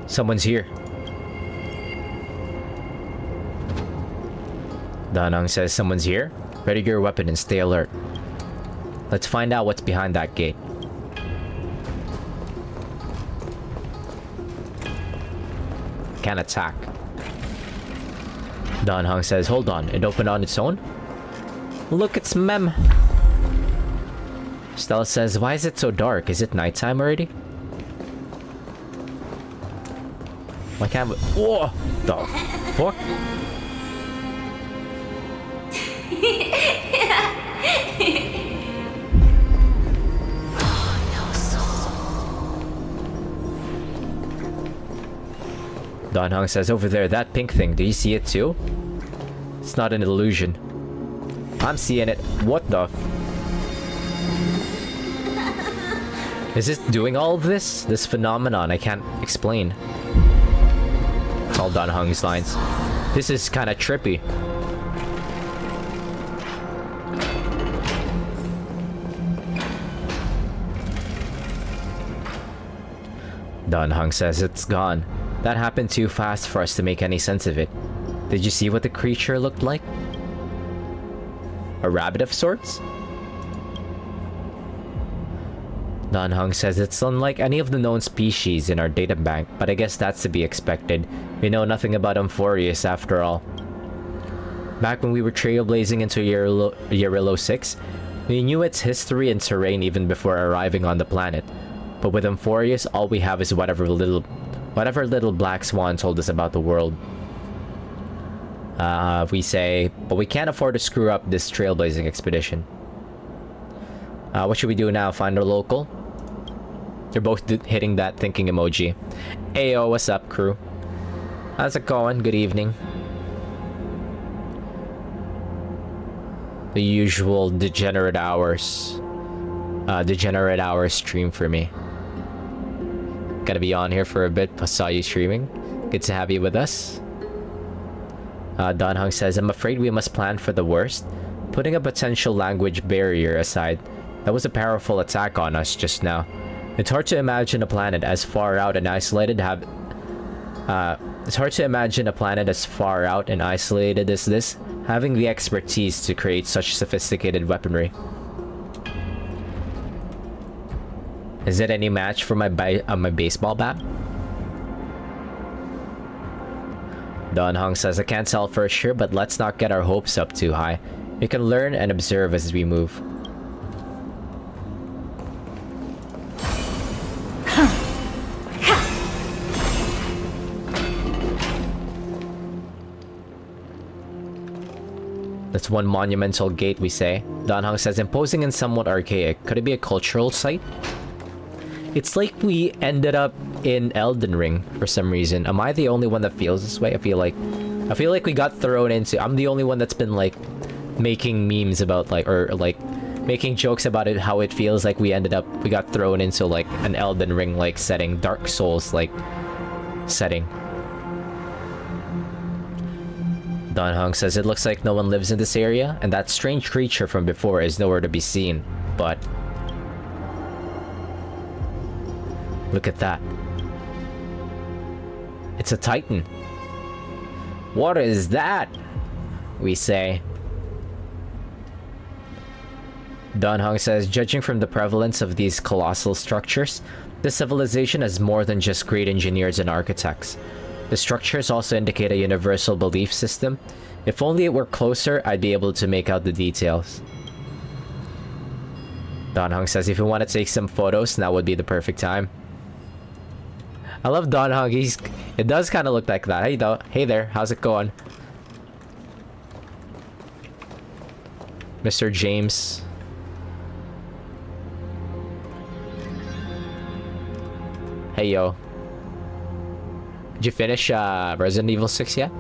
Someone's here. Danong says, someone's here? Ready your weapon and stay alert. Let's find out what's behind that gate. Can't attack. Don Hung says, hold on, it opened on its own? Look, it's Mem. Stella says, why is it so dark? Is it nighttime already? Why can't we... Whoa! The fuck? Don Hung says, over there, that pink thing, do you see it too? It's not an illusion. I'm seeing it. What the... Is this doing all of this? This phenomenon I can't explain. It's all Don Hung's lines. This is kind of trippy. Don Hung says it's gone. That happened too fast for us to make any sense of it. Did you see what the creature looked like? A rabbit of sorts? Don Hung says it's unlike any of the known species in our data bank, but I guess that's to be expected. We know nothing about Amphorius after all. Back when we were trailblazing into Yarilo 6, we knew its history and terrain even before arriving on the planet. But with Amphorius, all we have is whatever little black swan told us about the world. We say, but we can't afford to screw up this trailblazing expedition. What should we do now? Find a local? They're both hitting that thinking emoji. Ayo, what's up, crew? How's it going? Good evening. The usual degenerate hours stream for me. Gotta be on here for a bit. I saw you streaming. Good to have you with us. Don Hung says, I'm afraid we must plan for the worst. Putting a potential language barrier aside, that was a powerful attack on us just now. It's hard to imagine a planet as far out and isolated as this, having the expertise to create such sophisticated weaponry. Is it any match for my baseball bat? Don Hung says, I can't tell for sure, but let's not get our hopes up too high. We can learn and observe as we move. That's one monumental gate, we say. Don Hung says, imposing and somewhat archaic. Could it be a cultural site? It's like we ended up in Elden Ring for some reason. Am I the only one that feels this way? I feel like we got thrown into... I'm the only one that's been like making memes about making jokes about it, how it feels like we got thrown into like an Elden Ring like setting, Dark Souls like setting. Don Hung says it looks like no one lives in this area, and that strange creature from before is nowhere to be seen, but... Look at that. It's a Titan. What is that? We say. Don Hung says, judging from the prevalence of these colossal structures, this civilization has more than just great engineers and architects. The structures also indicate a universal belief system. If only it were closer, I'd be able to make out the details. Don Hung says, if you want to take some photos, now would be the perfect time. I love Don Hung. It does kind of look like that. Hey there, how's it going? Mr. James. Hey yo. Did you finish Resident Evil 6 yet?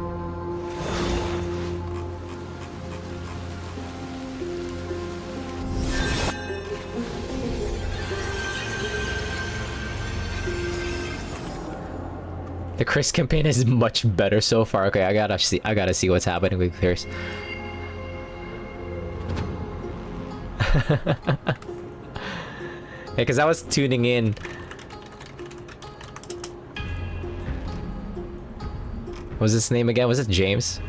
The Chris campaign is much better so far. Okay, I gotta see what's happening with Chris. Yeah, because I was tuning in. What was his name again? Was it James?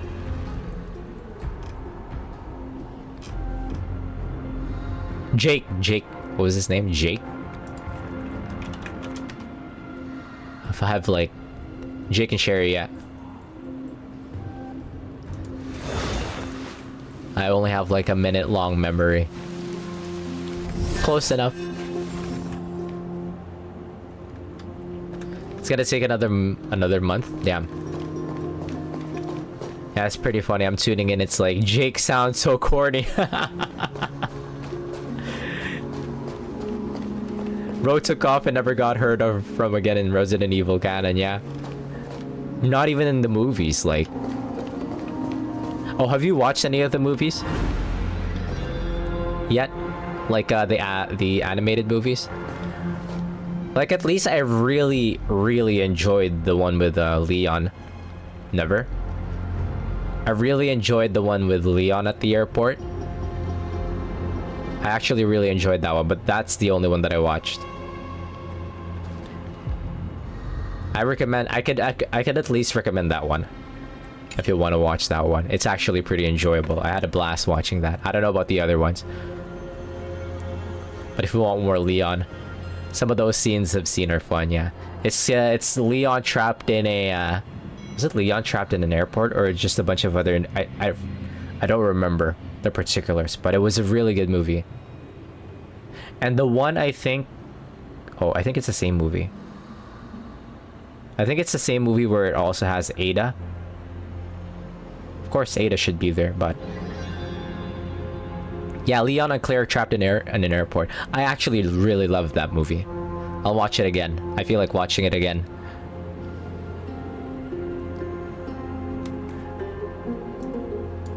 Jake. What was his name? Jake? If I have like Jake and Sherry, yeah. I only have like a minute long memory. Close enough. It's gonna take another month. Damn. Yeah, it's pretty funny. I'm tuning in. It's like, Jake sounds so corny. Ro took off and never got heard of from again in Resident Evil canon, yeah. Not even in the movies, like... Oh, have you watched any of the movies? Yet? Like, the animated movies? Like, at least I really, really enjoyed the one with, Leon. Never? I really enjoyed the one with Leon at the airport. I actually really enjoyed that one, but that's the only one that I watched. I recommend. I could at least recommend that one. If you want to watch that one, it's actually pretty enjoyable. I had a blast watching that. I don't know about the other ones, but if you want more Leon, some of those scenes I've seen are fun. Yeah, it's Leon trapped in a. Is it Leon trapped in an airport or just a bunch of other? I don't remember the particulars, but it was a really good movie. And the one I think it's the same movie. I think it's the same movie where it also has Ada. Of course, Ada should be there, but yeah, Leon and Claire trapped in an airport. I actually really loved that movie. I'll watch it again. I feel like watching it again.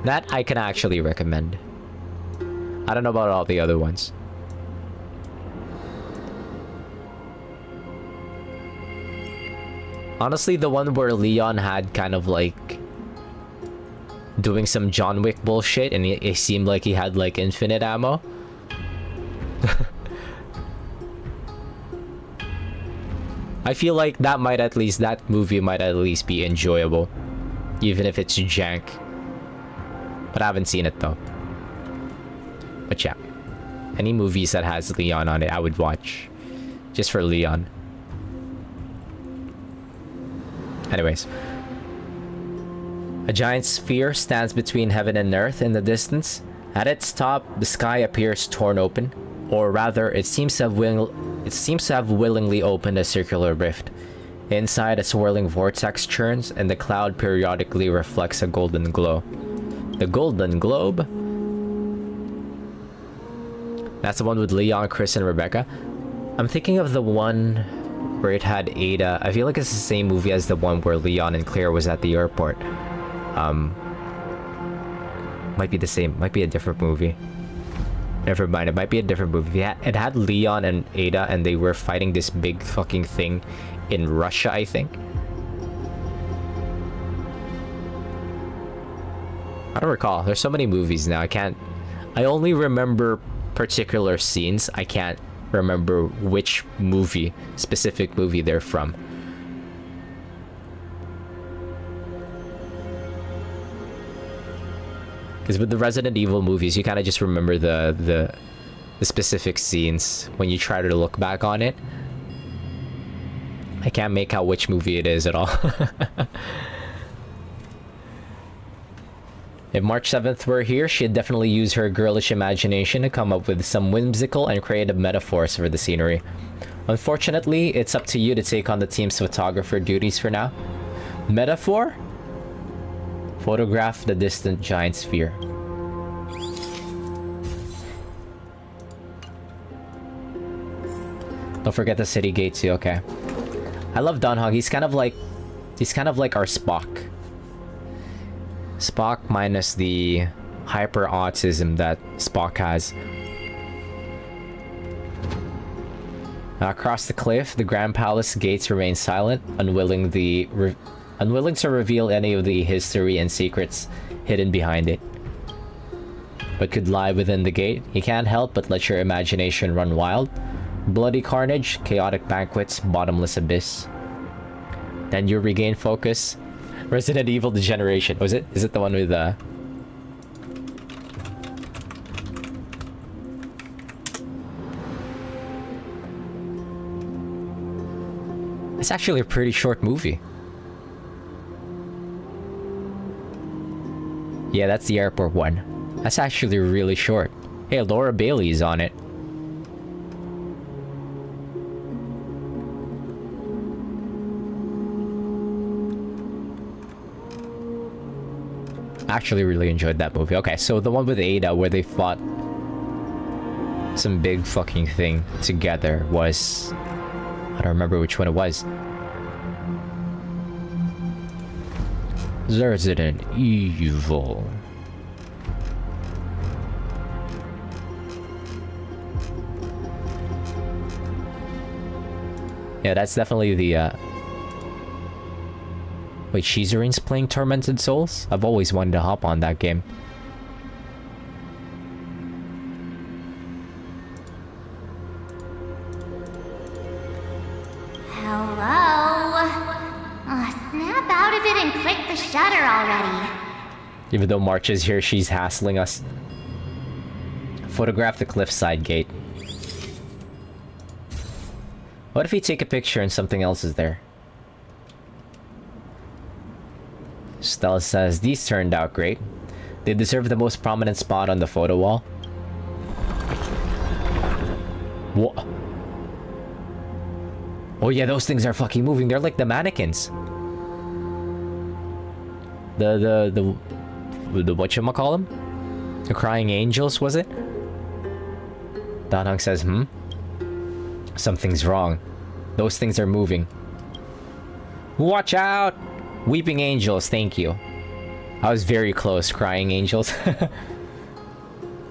That I can actually recommend. I don't know about all the other ones. Honestly, the one where Leon had kind of like doing some John Wick bullshit and it seemed like he had like infinite ammo. I feel like that movie might at least be enjoyable, even if it's jank. But I haven't seen it though. But yeah, any movies that has Leon on it, I would watch, just for Leon. Anyways, a giant sphere stands between heaven and earth in the distance. At its top, the sky appears torn open, or rather, it seems to have willingly opened a circular rift. Inside, a swirling vortex churns, and the cloud periodically reflects a golden glow. The Golden Globe? That's the one with Leon, Chris, and Rebecca. I'm thinking of the one where it had Ada. I feel like it's the same movie as the one where Leon and Claire was at the airport. Might be the same. Might be a different movie. Never mind. It might be a different movie. It had Leon and Ada, and they were fighting this big fucking thing in Russia, I think. I don't recall. There's so many movies now. I only remember particular scenes. I can't remember which specific movie they're from. Because with the Resident Evil movies, you kind of just remember the specific scenes when you try to look back on it. I can't make out which movie it is at all. If March 7th were here, she'd definitely use her girlish imagination to come up with some whimsical and creative metaphors for the scenery. Unfortunately, it's up to you to take on the team's photographer duties for now. Metaphor? Photograph the distant giant sphere. Don't forget the city gate too, okay. I love Don Hong. He's kind of like our Spock. Spock minus the hyper autism that Spock has. Across the cliff, the Grand Palace gates remain silent, unwilling to reveal any of the history and secrets hidden behind it. What could lie within the gate? You can't help but let your imagination run wild. Bloody carnage, chaotic banquets, bottomless abyss. Then you regain focus. Resident Evil Degeneration. Was it? Is it the one with It's actually a pretty short movie. Yeah, that's the airport one. That's actually really short. Hey, Laura Bailey's on it. Actually really enjoyed that movie. Okay, so the one with Ada where they fought some big fucking thing together was... I don't remember which one it was. Resident Evil. Yeah, that's definitely the Wait, Shizurine's playing Tormented Souls? I've always wanted to hop on that game. Hello? out of it and click the shutter already. Even though March is here, she's hassling us. Photograph the cliffside gate. What if we take a picture and something else is there? Stella says, these turned out great. They deserve the most prominent spot on the photo wall. What? Oh yeah, those things are fucking moving. They're like the mannequins. The whatchamacallem? The crying angels, was it? Danhong says, something's wrong. Those things are moving. Watch out! Weeping angels, thank you. I was very close, crying angels.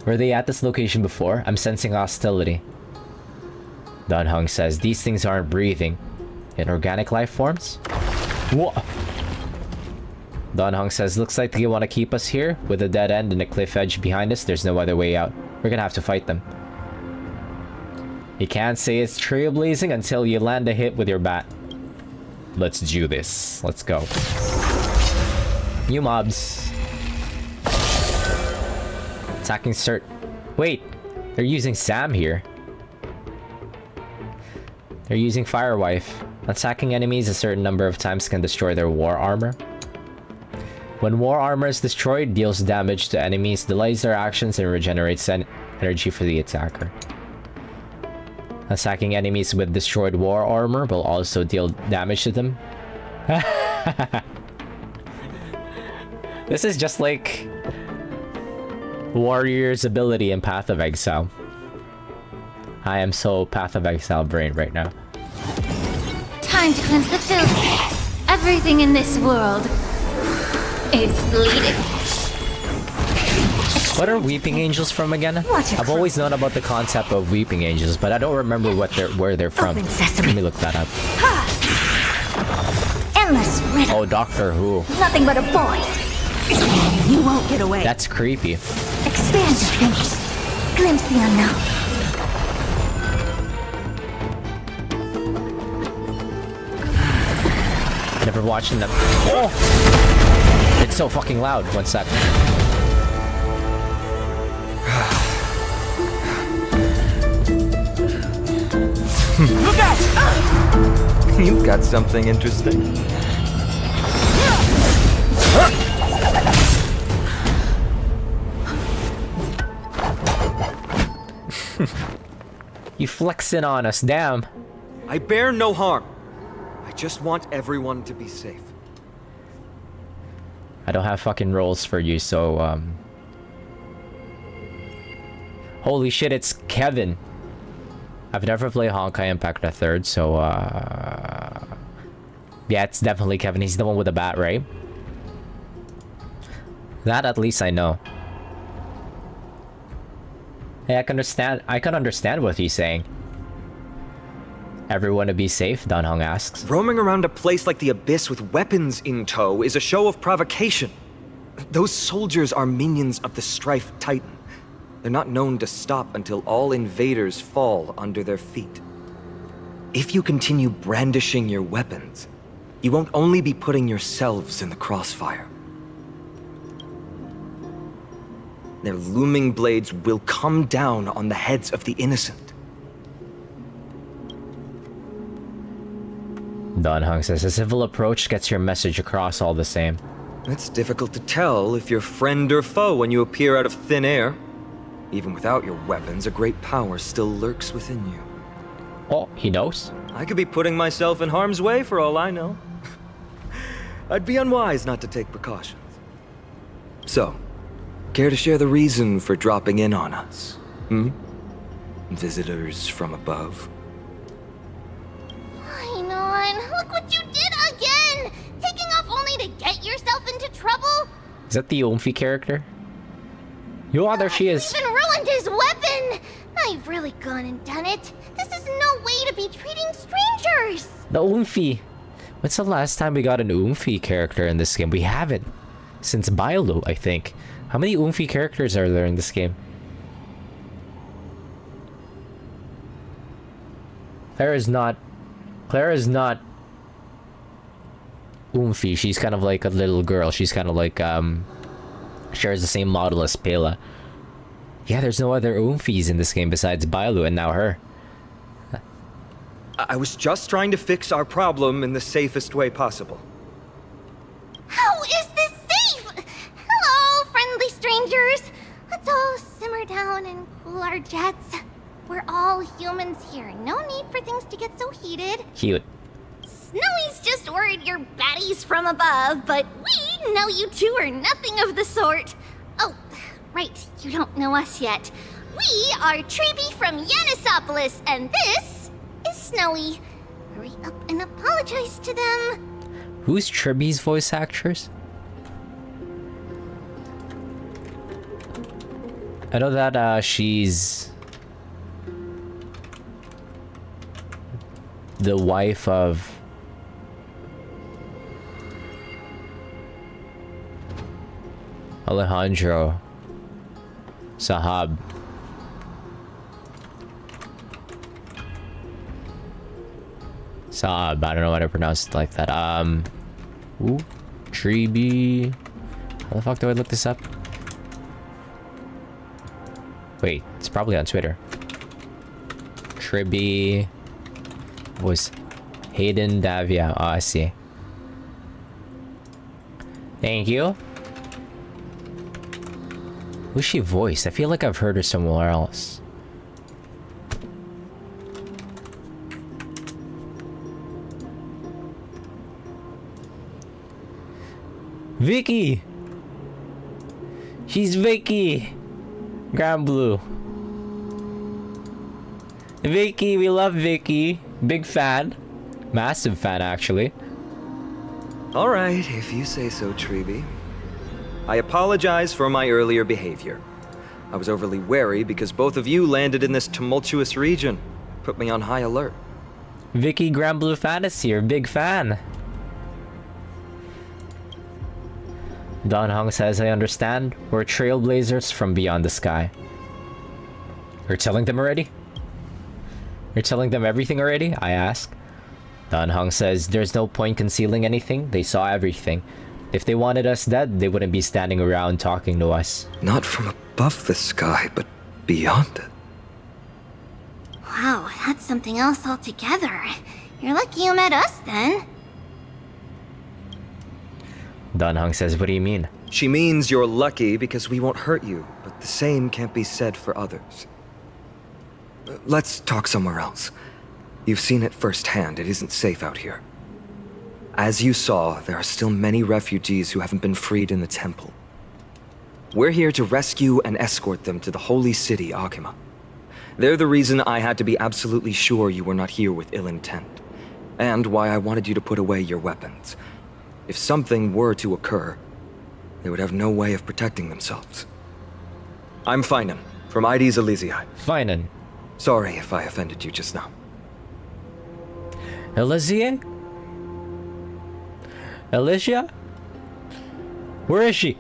Were they at this location before? I'm sensing hostility. Danhong says, these things aren't breathing. Inorganic life forms? What? Danhong says, looks like they want to keep us here. With a dead end and a cliff edge behind us, there's no other way out. We're gonna have to fight them. You can't say it's trailblazing until you land a hit with your bat. Let's do this. Let's go. New mobs. Attacking cert. Wait, they're using Sam here. They're using Firewife. Attacking enemies a certain number of times can destroy their war armor. When war armor is destroyed, deals damage to enemies, delays their actions, and regenerates energy for the attacker. Attacking enemies with destroyed war armor will also deal damage to them. This is just like Warrior's ability in Path of Exile. I am so Path of Exile brain right now. Time to cleanse the filth. Everything in this world is bleeding. What are weeping angels from again? I've always known about the concept of weeping angels, but I don't remember where they're from. Let me look that up. Endless riddle. Oh, Doctor Who. Nothing but a void. You won't get away. That's creepy. Expand your thinking. Glimpse the unknown. Never watching them. Oh! It's so fucking loud. One sec. Look out! You've got something interesting. You flexing on us, damn. I bear no harm. I just want everyone to be safe. I don't have fucking rolls for you, so holy shit, it's Kevin. I've never played Honkai Impact the Third, so yeah, it's definitely Kevin. He's the one with the bat, right? That at least I know. Hey, I can understand what he's saying. Everyone to be safe, Danhong asks. Roaming around a place like the Abyss with weapons in tow is a show of provocation. Those soldiers are minions of the Strife Titan. They're not known to stop until all invaders fall under their feet. If you continue brandishing your weapons, you won't only be putting yourselves in the crossfire. Their looming blades will come down on the heads of the innocent. Danhong says, a civil approach gets your message across all the same. It's difficult to tell if you're friend or foe when you appear out of thin air. Even without your weapons, a great power still lurks within you. Oh, he knows? I could be putting myself in harm's way for all I know. I'd be unwise not to take precautions. So, care to share the reason for dropping in on us? Visitors from above? Look what you did again! Taking off only to get yourself into trouble? Is that the Omfi character? Yo, there she is. Even ruined his weapon! Now you've really gone and done it. This is no way to be treating strangers! The Omfi. When's the last time we got an Omfi character in this game? We haven't. Since Bilo, I think. How many Omfi characters are there in this game? Claire is not Oomphy. She's kind of like a little girl. She's kind of like, shares the same model as Pela. Yeah, there's no other Oomphys in this game besides Bailu and now her. I was just trying to fix our problem in the safest way possible. How is this safe? Hello, friendly strangers. Let's all simmer down and cool our jets. We're all humans here. No need for things to get so heated. Cute. Snowy's just worried you're baddies from above, but we know you two are nothing of the sort. Oh, right, you don't know us yet. We are Treeby from Yanisopolis, and this is Snowy. Hurry up and apologize to them. Who's Triby's voice actress? I know that she's the wife of Alejandro Sahab. Saab, I don't know how to pronounce it like that. Ooh, Treeby. How the fuck do I look this up? Wait, it's probably on Twitter. Treeby was Hayden Davia. Oh, I see. Thank you. Who's she voiced? I feel like I've heard her somewhere else. Vicky! She's Vicky! Grand Blue. Vicky, we love Vicky. Big fan. Massive fan, actually. Alright, if you say so, Treeby. I apologize for my earlier behavior. I was overly wary because both of you landed in this tumultuous region. Put me on high alert. Vicky Grand Blue fan is here. Big fan. Don Hong says, I understand. We're trailblazers from beyond the sky. You're telling them already? You're telling them everything already? I ask. Don Hong says, there's no point concealing anything. They saw everything. If they wanted us dead, they wouldn't be standing around talking to us. Not from above the sky, but beyond it. Wow, that's something else altogether. You're lucky you met us then. Don Hong says, what do you mean? She means you're lucky because we won't hurt you, but the same can't be said for others. Let's talk somewhere else. You've seen it firsthand. It isn't safe out here. As you saw, there are still many refugees who haven't been freed in the temple. We're here to rescue and escort them to the holy city, Akima. They're the reason I had to be absolutely sure you were not here with ill intent, and why I wanted you to put away your weapons. If something were to occur, they would have no way of protecting themselves. I'm Finan, from ID's Elysiae. Finan. Sorry if I offended you just now. Elysiae? Alicia? Where is she?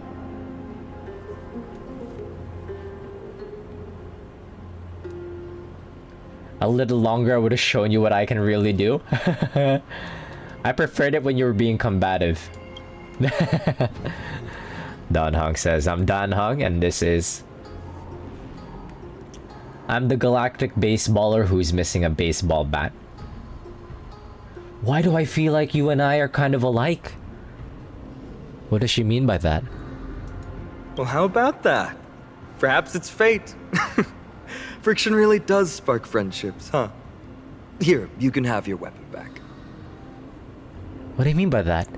A little longer, I would have shown you what I can really do. I preferred it when you were being combative. Don Hong says, I'm Don Hong, and this is... I'm the galactic baseballer who's missing a baseball bat. Why do I feel like you and I are kind of alike? What does she mean by that? Well, how about that? Perhaps it's fate. Friction really does spark friendships, huh? Here, you can have your weapon back. What do you mean by that?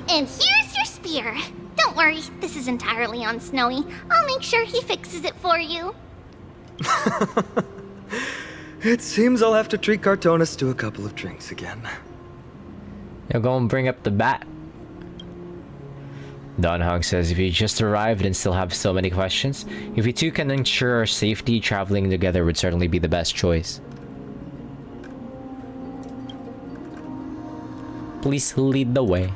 And here's your spear. Don't worry, this is entirely on Snowy. I'll make sure he fixes it for you. It seems I'll have to treat Cartonis to a couple of drinks again. You'll go and bring up the bat. Don Hong says, if you just arrived and still have so many questions, if you two can ensure our safety, traveling together would certainly be the best choice. Please lead the way.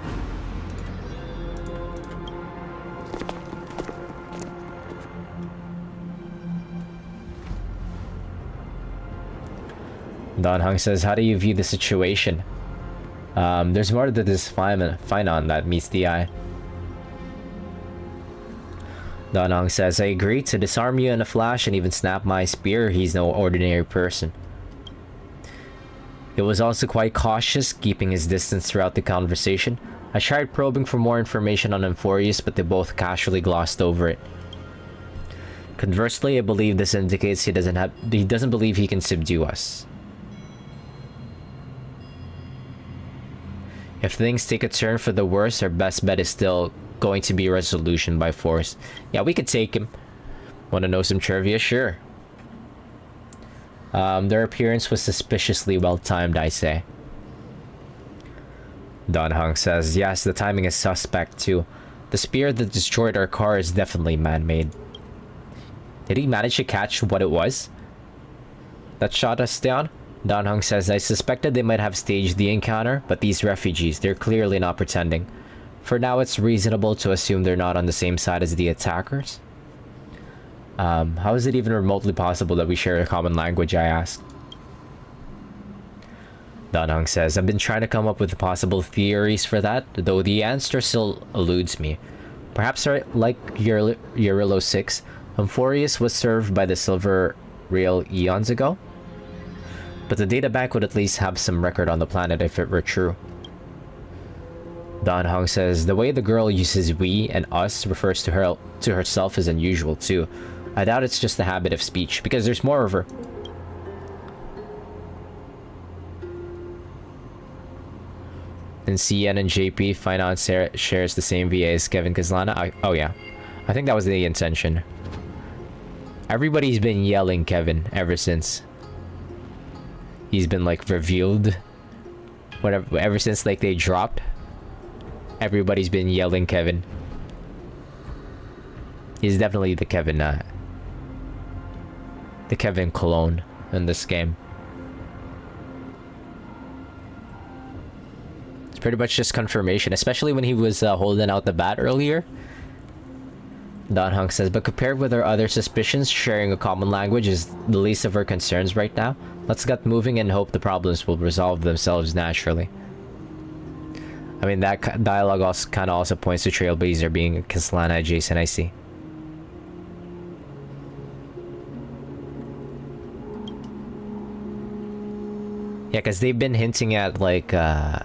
Don Hong says, how do you view the situation? There's more to this Finon that meets the eye. Danhong says, I agree to disarm you in a flash and even snap my spear. He's no ordinary person. He was also quite cautious, keeping his distance throughout the conversation. I tried probing for more information on Amphorius, but they both casually glossed over it. Conversely, I believe this indicates he doesn't believe he can subdue us. If things take a turn for the worse, our best bet is still going to be resolution by force. Yeah, we could take him. Want to know some trivia? Sure. Their appearance was suspiciously well timed, I say. Danhong says, yes, the timing is suspect too. The spear that destroyed our car is definitely man-made. Did he manage to catch what it was that shot us down? Danhong says, I suspected they might have staged the encounter, but these refugees, they're clearly not pretending. For now, it's reasonable to assume they're not on the same side as the attackers. How is it even remotely possible that we share a common language, I ask? Danhong says, I've been trying to come up with possible theories for that, though the answer still eludes me. Perhaps like Eurillo 6, Amphorius was served by the Silver Rail eons ago? But the databank would at least have some record on the planet if it were true. Danhong says, the way the girl uses we and us refers to herself is unusual too. I doubt it's just a habit of speech, because there's more of her. And CN and JP Finance shares the same VA as Kevin Kazlana. Oh yeah, I think that was the intention. Everybody's been yelling Kevin ever since he's been like revealed. Whatever, ever since like they dropped, everybody's been yelling Kevin. He's definitely the Kevin clone in this game. It's pretty much just confirmation, especially when he was holding out the bat earlier. Danhong says, but compared with our other suspicions, sharing a common language is the least of our concerns right now. Let's get moving and hope the problems will resolve themselves naturally. I mean, that dialogue also kind of also points to Trailblazer being Kazlana adjacent, I see. Yeah, because they've been hinting at, like, at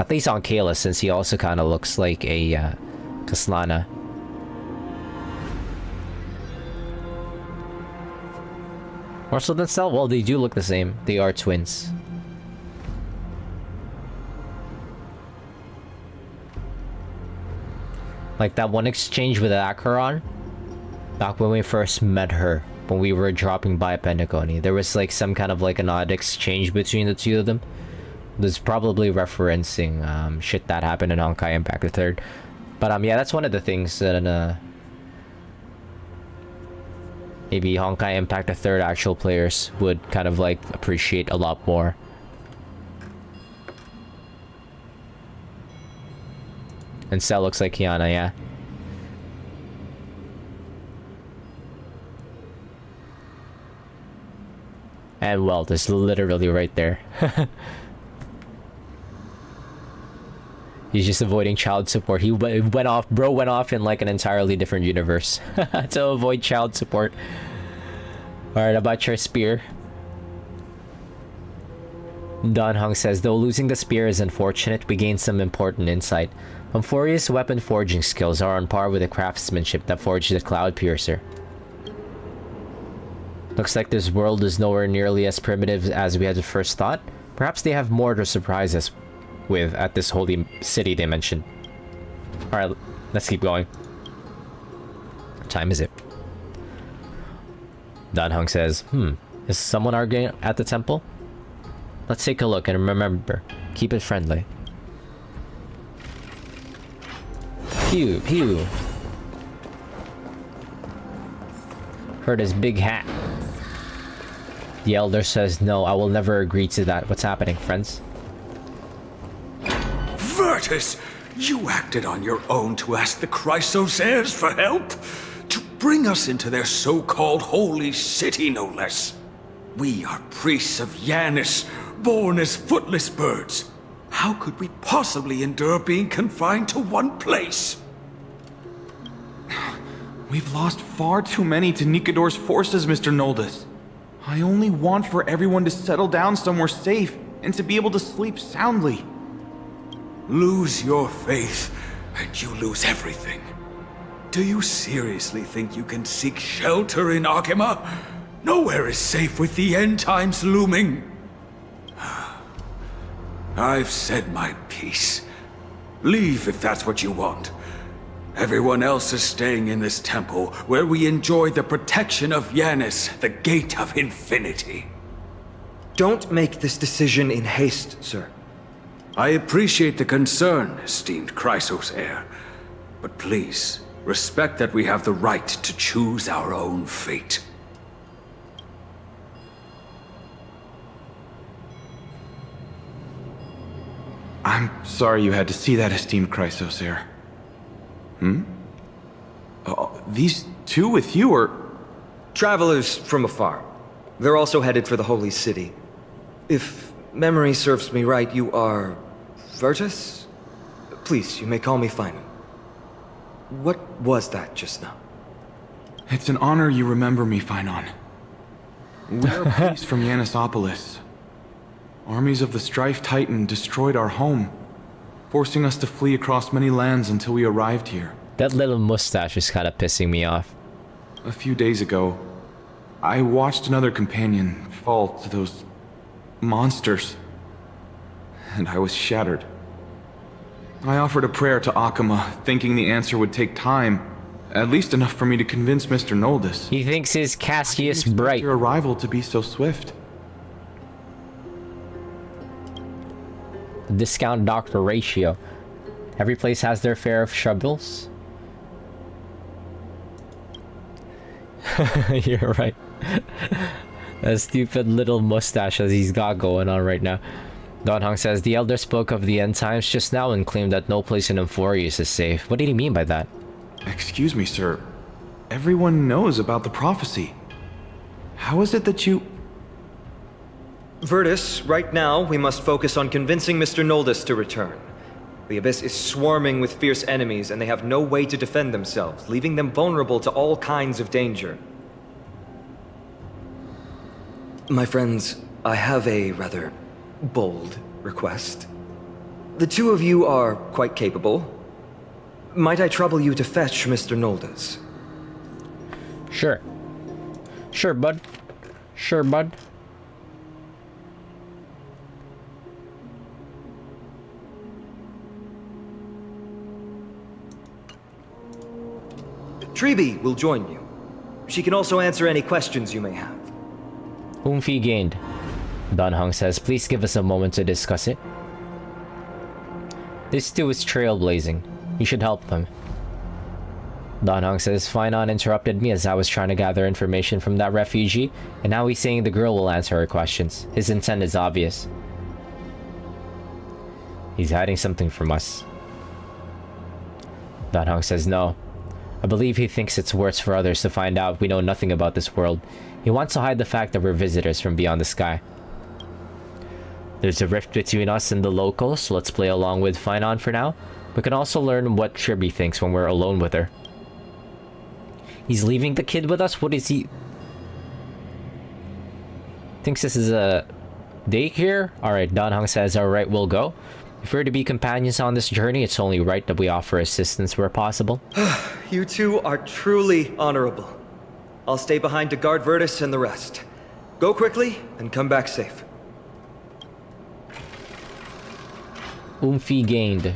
least on Kayla, since he also kind of looks like a Kazlana. More so than Cell? Well, they do look the same. They are twins. Like that one exchange with Acheron, back when we first met her, when we were dropping by Pentaconi, there was like some kind of like an odd exchange between the two of them. There's probably referencing shit that happened in Honkai Impact the Third. But yeah, that's one of the things that maybe Honkai Impact the Third actual players would kind of like appreciate a lot more. And Cell looks like Kiana, yeah. And Welt is literally right there. He's just avoiding child support. He went off, bro went off in like an entirely different universe to avoid child support. Alright, about your spear. Danhong says, though losing the spear is unfortunate, we gained some important insight. Amphorius' weapon forging skills are on par with the craftsmanship that forged the Cloud Piercer. Looks like this world is nowhere nearly as primitive as we had first thought. Perhaps they have more to surprise us with at this holy city they mentioned. Alright, let's keep going. What time is it? Danhong says, is someone arguing at the temple? Let's take a look and remember, keep it friendly. Pew, pew. Herta's big hat. The elder says, no, I will never agree to that. What's happening, friends? Virtus, you acted on your own to ask the Chrysosaires for help? To bring us into their so-called holy city, no less. We are priests of Yanis, born as footless birds. How could we possibly endure being confined to one place? We've lost far too many to Nikador's forces, Mr. Noldus. I only want for everyone to settle down somewhere safe and to be able to sleep soundly. Lose your faith, and you lose everything. Do you seriously think you can seek shelter in Akima? Nowhere is safe with the end times looming. I've said my piece. Leave if that's what you want. Everyone else is staying in this temple, where we enjoy the protection of Yanis, the Gate of Infinity. Don't make this decision in haste, sir. I appreciate the concern, esteemed Chrysos heir. But please, respect that we have the right to choose our own fate. I'm sorry you had to see that, esteemed Chrysos heir. These two with you are... Travelers from afar. They're also headed for the Holy City. If memory serves me right, you are... Virtus? Please, you may call me Finan. What was that just now? It's an honor you remember me, Finan. We're a piece from Yanisopolis. Armies of the Strife Titan destroyed our home, forcing us to flee across many lands until we arrived here. That little mustache is kind of pissing me off. A few days ago, I watched another companion fall to those monsters, and I was shattered. I offered a prayer to Akima, thinking the answer would take time, at least enough for me to convince Mr. Noldus. He thinks his Cassius I didn't expect bright. your arrival to be so swift. Discount doctor ratio. Every place has their fair of troubles. You're right. That stupid little mustache that he's got going on right now. Don Hong says, the Elder spoke of the end times just now and claimed that no place in Emphorius is safe. What did he mean by that? Excuse me, sir. Everyone knows about the prophecy. How is it that you... Virtus, right now, we must focus on convincing Mr. Noldus to return. The Abyss is swarming with fierce enemies, and they have no way to defend themselves, leaving them vulnerable to all kinds of danger. My friends, I have a rather bold request. The two of you are quite capable. Might I trouble you to fetch Mr. Noldus? Sure. Sure, bud. Sure, bud. Treeby will join you. She can also answer any questions you may have. Whom fee gained? Don Hong says, please give us a moment to discuss it. This too is trailblazing. You should help them. Don Hong says, Finan interrupted me as I was trying to gather information from that refugee, and now he's saying the girl will answer her questions. His intent is obvious. He's hiding something from us. Don Hong says no. I believe he thinks it's worse for others to find out we know nothing about this world. He wants to hide the fact that we're visitors from beyond the sky. There's a rift between us and the locals, so let's play along with Finan for now. We can also learn what Treeby thinks when we're alone with her. He's leaving the kid with us? What is he... Thinks this is a daycare? Alright, Don Hong says, alright, we'll go. If we're to be companions on this journey, it's only right that we offer assistance where possible. You two are truly honorable. I'll stay behind to guard Virtus and the rest. Go quickly and come back safe. Fee gained.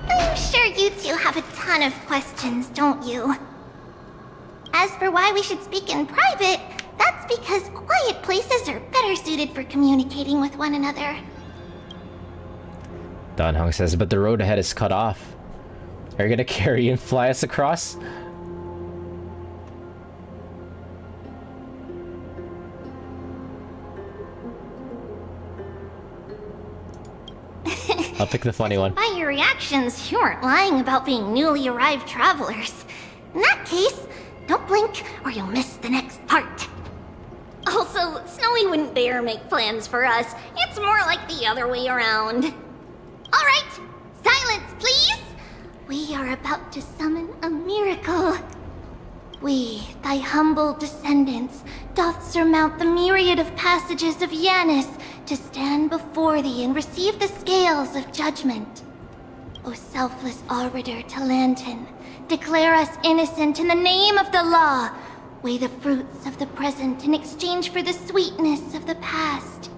I'm sure you two have a ton of questions, don't you? As for why we should speak in private, that's because quiet places are better suited for communicating with one another. Don Hong says, but the road ahead is cut off. Are you gonna carry and fly us across? I'll pick the funny one. By your reactions, you aren't lying about being newly arrived travelers. In that case, don't blink or you'll miss the next part. Also, Snow know he wouldn't dare make plans for us. It's more like the other way around. All right, silence, please. We are about to summon a miracle. We, thy humble descendants, doth surmount the myriad of passages of Yanis to stand before thee and receive the scales of judgment. O selfless arbiter Talantin, declare us innocent in the name of the law. Weigh the fruits of the present in exchange for the sweetness of the past.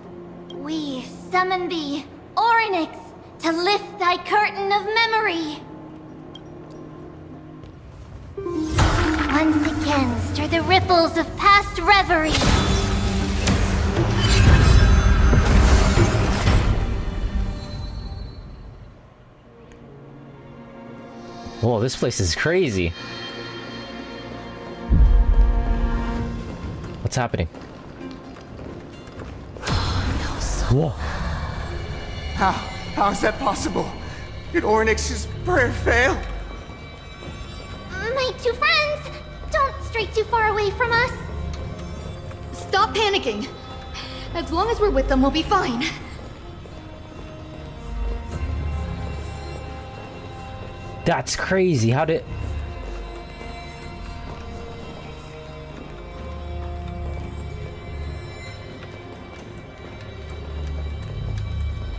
We summon thee, Orynyx, to lift thy curtain of memory. Once again, stir the ripples of past reverie. Whoa, this place is crazy. What's happening? Whoa. How is that possible? Did Orynyx's prayer fail? My two friends, don't stray too far away from us. Stop panicking. As long as we're with them, we'll be fine. That's crazy. How did...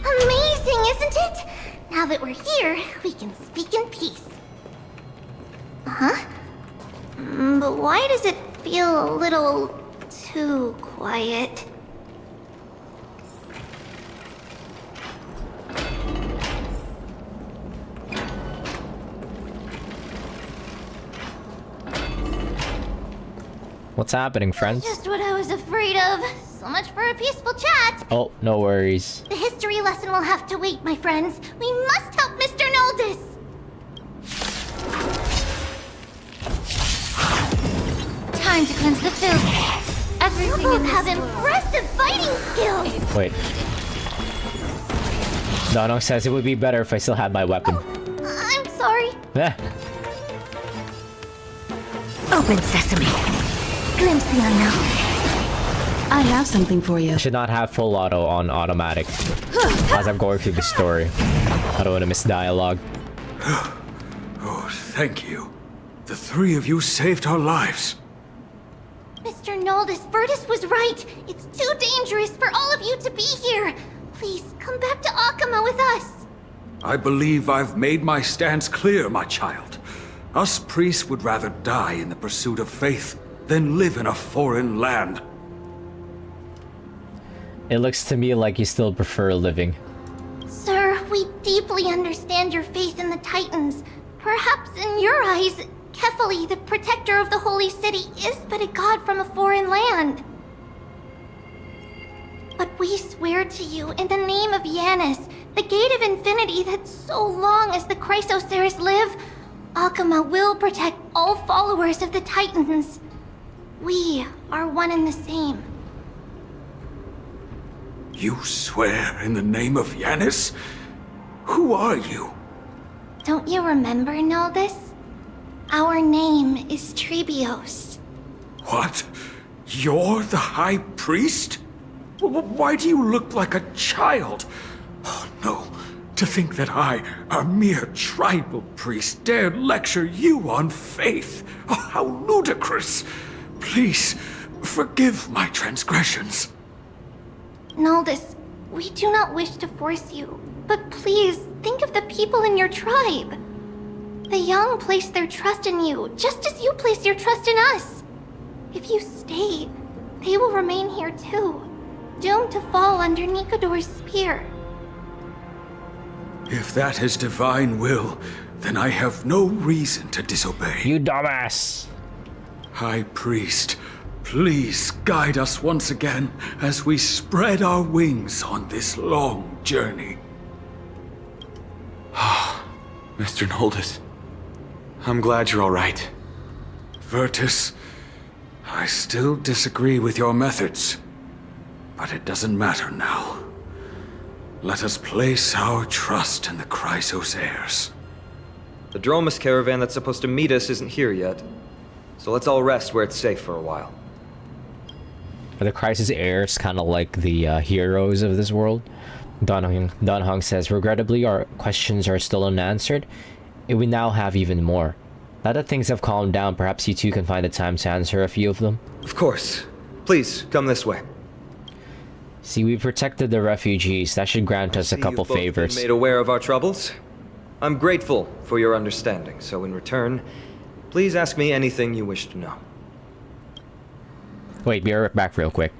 Amazing, isn't it? Now that we're here, we can speak in peace. Huh? But why does it feel a little too quiet? What's happening, friends? Just what I was afraid of. So much for a peaceful chat. Oh, no worries. The history lesson will have to wait, my friends. We must help Mr. Noldus. Time to cleanse the filth. Everything You both in this have world. impressive fighting skills. Wait. Dono says it would be better if I still had my weapon. I'm sorry. Eh. Open sesame. Glimpse the unknown. I have something for you. I should not have full auto on automatic as I'm going through the story. I don't want to miss dialogue. Oh, thank you. The three of you saved our lives. Mr. Noldus, Virtus was right. It's too dangerous for all of you to be here. Please, come back to Akama with us. I believe I've made my stance clear, my child. Us priests would rather die in the pursuit of faith than live in a foreign land. It looks to me like you still prefer living. Sir, we deeply understand your faith in the Titans. Perhaps in your eyes, Kefali, the protector of the Holy City, is but a god from a foreign land. But we swear to you, in the name of Yanis, the Gate of Infinity, that so long as the Chrysoceres live, Akama will protect all followers of the Titans. We are one and the same. You swear in the name of Yanis? Who are you? Don't you remember, Noldus? Our name is Trebios. What? You're the High Priest? Why do you look like a child? Oh no, to think that I, a mere tribal priest, dare lecture you on faith. Oh, how ludicrous! Please, forgive my transgressions. Noldus, we do not wish to force you, but please think of the people in your tribe. The young place their trust in you, just as you place your trust in us. If you stay, they will remain here too, doomed to fall under Nikador's spear. If that is divine will, then I have no reason to disobey. You dumbass! High Priest, please guide us once again as we spread our wings on this long journey. Mr. Noldus, I'm glad you're all right. Virtus, I still disagree with your methods, but it doesn't matter now. Let us place our trust in the Chrysoceres. The Dromus caravan that's supposed to meet us isn't here yet. So let's all rest where it's safe for a while. Are the Crisis heirs kind of like the heroes of this world? Don Hong says, regrettably, our questions are still unanswered, and we now have even more. Now that things have calmed down, perhaps you two can find the time to answer a few of them? Of course. Please, come this way. See, we protected the refugees. That should grant us a couple favors. Been made aware of our troubles. I'm grateful for your understanding, so in return, please ask me anything you wish to know. Wait, be right back real quick.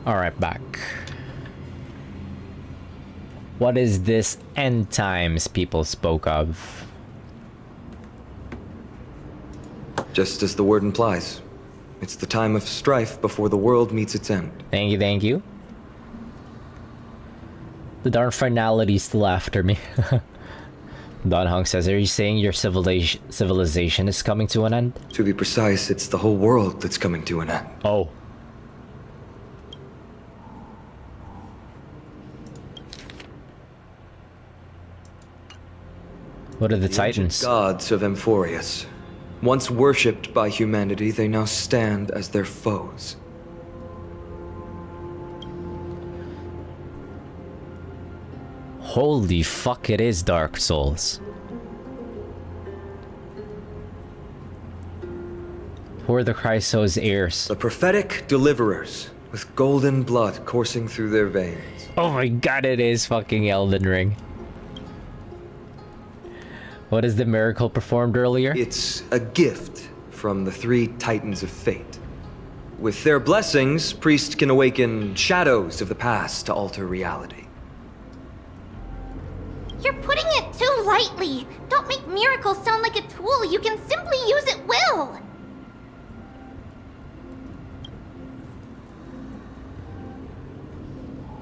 Alright, back. What is this end times people spoke of? Just as the word implies. It's the time of strife before the world meets its end. Thank you, thank you. The darn finality's still after me. Don Hong says, are you saying your civilization is coming to an end? To be precise, it's the whole world that's coming to an end. Oh. What are the Titans? Gods of Amphorius. Once worshipped by humanity, they now stand as their foes. Holy fuck, it is Dark Souls. Who are the Chrysos heirs? The prophetic deliverers, with golden blood coursing through their veins. Oh my god, it is fucking Elden Ring. What is the miracle performed earlier? It's a gift from the three Titans of Fate. With their blessings, priests can awaken shadows of the past to alter reality. You're putting it too lightly. Don't make miracles sound like a tool you can simply use at will.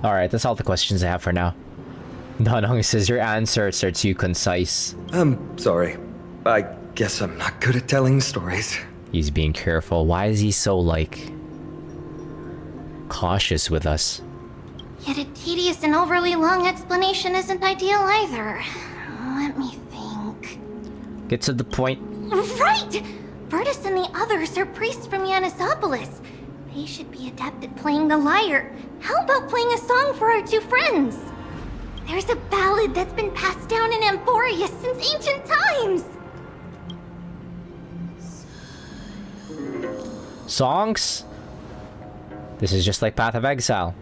Alright, that's all the questions I have for now. Don Hong says your answers are too concise. I'm sorry. I guess I'm not good at telling stories. He's being careful. Why is he so, like, cautious with us? Yet a tedious and overly long explanation isn't ideal either. Let me think. Get to the point. Right! Virtus and the others are priests from Yanisopolis. They should be adept at playing the lyre. How about playing a song for our two friends? There's a ballad that's been passed down in Amphorius since ancient times! Songs? This is just like Path of Exile.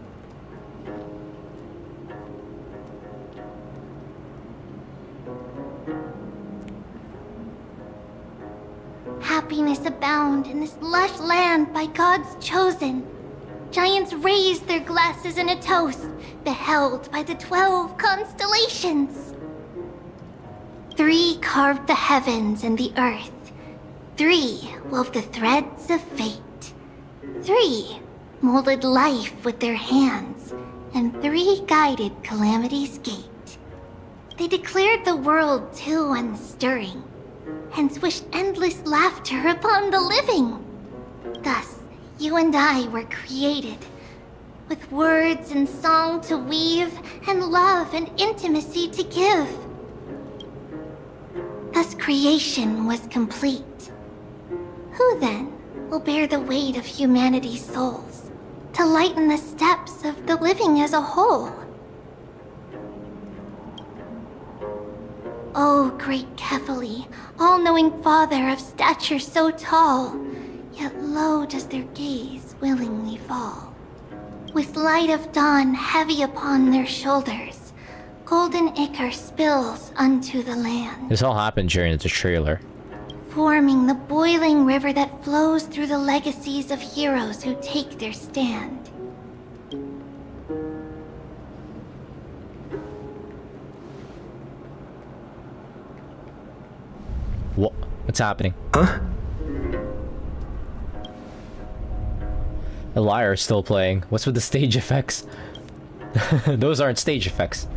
Happiness abound in this lush land by God's chosen. Giants raise their glasses in a toast, beheld by the 12 constellations. 3 carved the heavens and the earth. 3 wove the threads of fate. 3 molded life with their hands, and 3 guided calamity's gate. They declared the world too unstirring, hence wished endless laughter upon the living. Thus, you and I were created, with words and song to weave, and love and intimacy to give. Thus creation was complete. Who then will bear the weight of humanity's souls, to lighten the steps of the living as a whole? O great Kephali, all-knowing Father of stature so tall, yet low does their gaze willingly fall. With light of dawn heavy upon their shoulders, golden ichor spills unto the land. This all happened during the trailer. Forming the boiling river that flows through the legacies of heroes who take their stand. What's happening? Huh? The lyre is still playing. What's with the stage effects? Those aren't stage effects.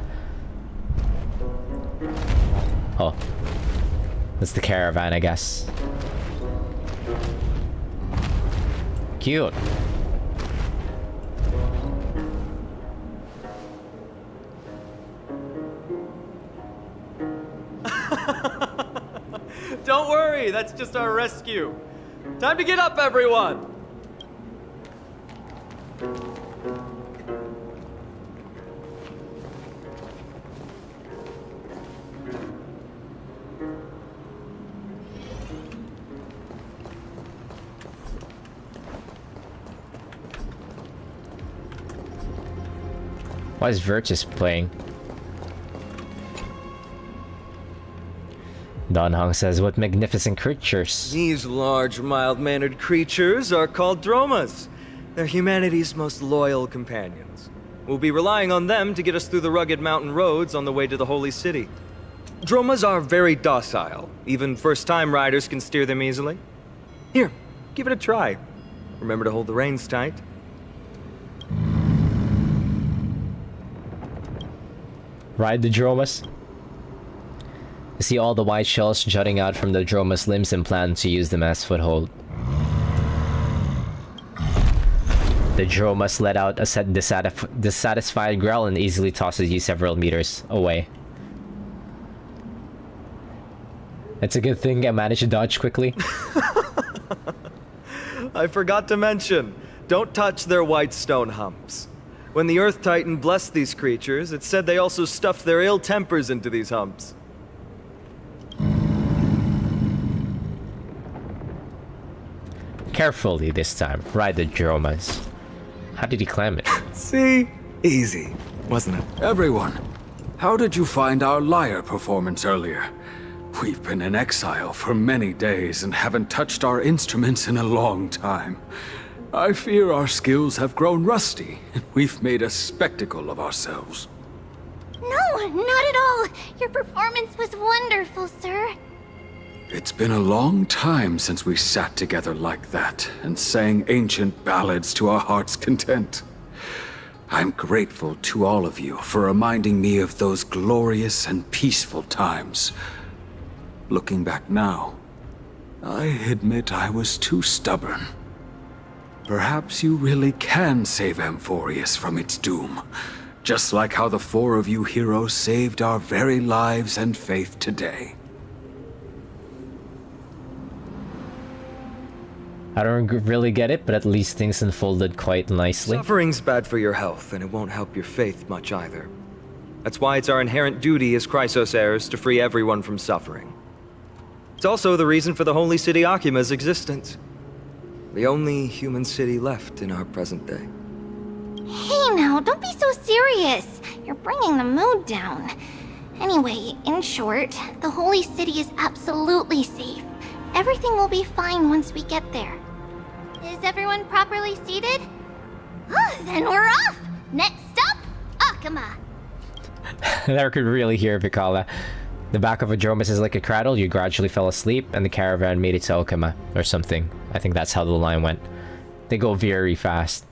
Oh. That's the caravan, I guess. Cute. Don't worry, that's just our rescue. Time to get up, everyone! Why is Virtus playing? Don Hong says, what magnificent creatures. These large, mild-mannered creatures are called dromas. They're humanity's most loyal companions. We'll be relying on them to get us through the rugged mountain roads on the way to the Holy City. Dromas are very docile. Even first-time riders can steer them easily. Here, give it a try. Remember to hold the reins tight. Ride the Dromas. You see all the white shells jutting out from the Dromas' limbs and plan to use them as foothold. The Dromas let out a dissatisfied growl and easily tosses you several meters away. It's a good thing I managed to dodge quickly. I forgot to mention, don't touch their white stone humps. When the Earth Titan blessed these creatures, it said they also stuffed their ill tempers into these humps. Carefully this time. Ride the Dromas. How did he climb it? See? Easy, wasn't it? Everyone, how did you find our lyre performance earlier? We've been in exile for many days and haven't touched our instruments in a long time. I fear our skills have grown rusty, and we've made a spectacle of ourselves. No, not at all. Your performance was wonderful, sir. It's been a long time since we sat together like that and sang ancient ballads to our heart's content. I'm grateful to all of you for reminding me of those glorious and peaceful times. Looking back now, I admit I was too stubborn. Perhaps you really can save Amphorius from its doom, just like how the 4 of you heroes saved our very lives and faith today. I don't really get it, but at least things unfolded quite nicely. Suffering's bad for your health, and it won't help your faith much either. That's why it's our inherent duty as Chrysos heirs to free everyone from suffering. It's also the reason for the Holy City Akima's existence. The only human city left in our present day. Hey now, don't be so serious. You're bringing the mood down. Anyway, in short, the Holy City is absolutely safe. Everything will be fine once we get there. Is everyone properly seated? Then we're off! Next stop, Akima! There could really hear Vikala. The back of Adromus is like a cradle, you gradually fell asleep, and the caravan made it to Okima, or something. I think that's how the line went. They go very fast.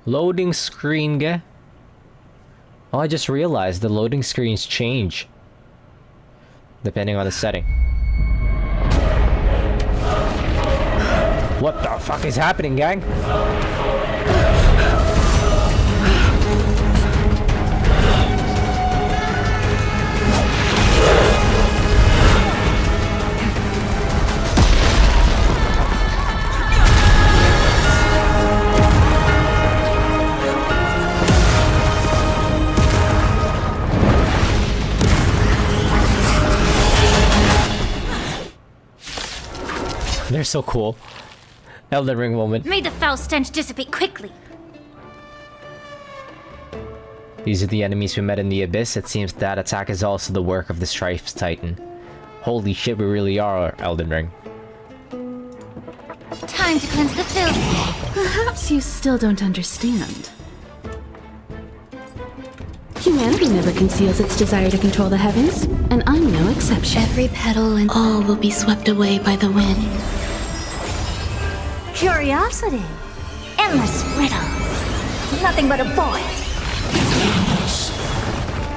Loading screen, ge? Oh, I just realized the loading screens change depending on the setting. What the fuck is happening, gang? They're so cool. Elden Ring moment. May the foul stench dissipate quickly. These are the enemies we met in the Abyss. It seems that attack is also the work of the Strife's Titan. Holy shit, we really are Elden Ring. Time to cleanse the filth. Perhaps you still don't understand. Humanity never conceals its desire to control the heavens, and I'm no exception. Every petal and all will be swept away by the wind. Curiosity. Endless riddles. Nothing but a void.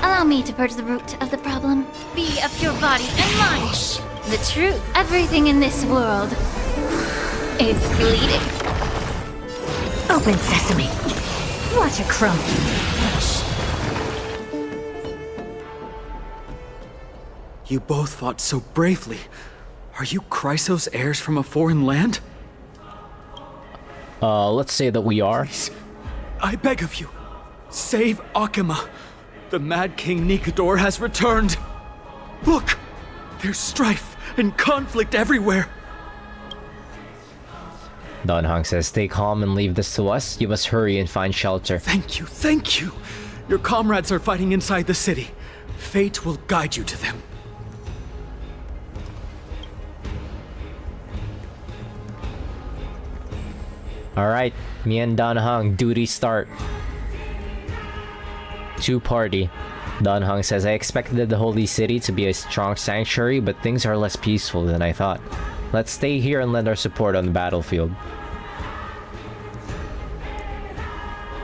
Allow me to purge the root of the problem. Be of pure body and mind. The truth. Everything in this world is bleeding. Open sesame. Watch it crumble. You both fought so bravely. Are you Chrysos heirs from a foreign land? Let's say that we are. Please, I beg of you, save Akima. The Mad King Nikador has returned. Look, there's strife and conflict everywhere. Don Hong says, stay calm and leave this to us. You must hurry and find shelter. Thank you, thank you. Your comrades are fighting inside the city. Fate will guide you to them. Alright, me and Don Hong, duty start. To party. Don Hong says, I expected the Holy City to be a strong sanctuary, but things are less peaceful than I thought. Let's stay here and lend our support on the battlefield.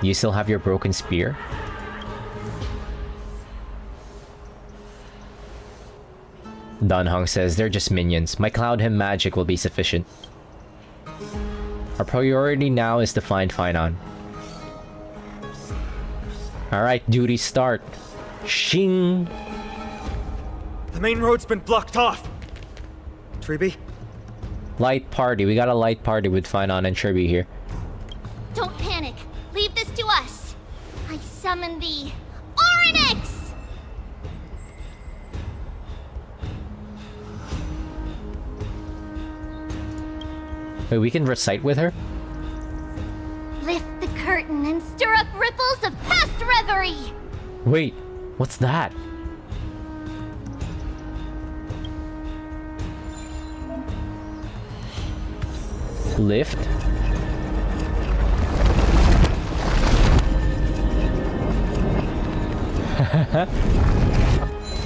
You still have your broken spear? Don Hong says, they're just minions. My Cloud Hymn magic will be sufficient. Our priority now is to find Finon. Alright, duty start. Shing! The main road's been blocked off. Tribi? Light party. We got a light party with Finon and Tribi here. Don't panic. Leave this to us. I summon the Oryx! Wait, we can recite with her? Lift the curtain and stir up ripples of past reverie! Wait, what's that? Lift?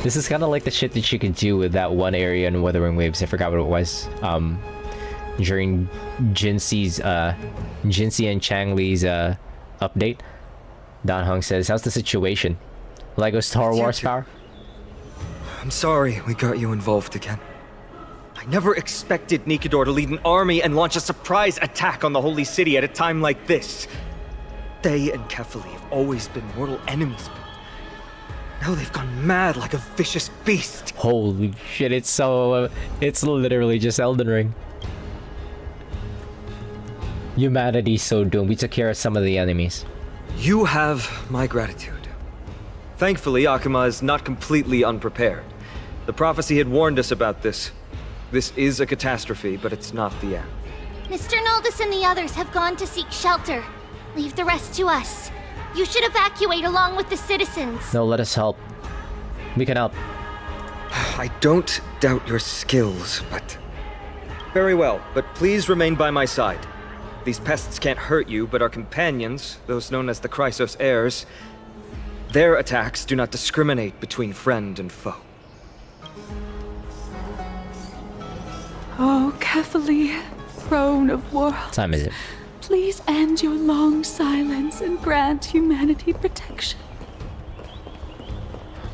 This is kind of like the shit that you could do with that one area in Wuthering Waves. I forgot what it was. During Jinxi's, Jinxi and Changli's, update. Don Hong says, how's the situation? Lego Star Wars power? I'm sorry we got you involved again. I never expected Nikador to lead an army and launch a surprise attack on the Holy City at a time like this. They and Kefali have always been mortal enemies, but Now they've gone mad like a vicious beast. Holy shit, it's so... it's literally just Elden Ring. Humanity's so doomed. We took care of some of the enemies. You have my gratitude. Thankfully, Akuma is not completely unprepared. The prophecy had warned us about this. This is a catastrophe, but it's not the end. Mr. Noldus and the others have gone to seek shelter. Leave the rest to us. You should evacuate along with the citizens. No, let us help. We can help. I don't doubt your skills, but... Very well, but please remain by my side. These pests can't hurt you, but our companions, those known as the Chrysos heirs, their attacks do not discriminate between friend and foe. Oh, Kefali, throne of worlds. What time is it? Please end your long silence and grant humanity protection.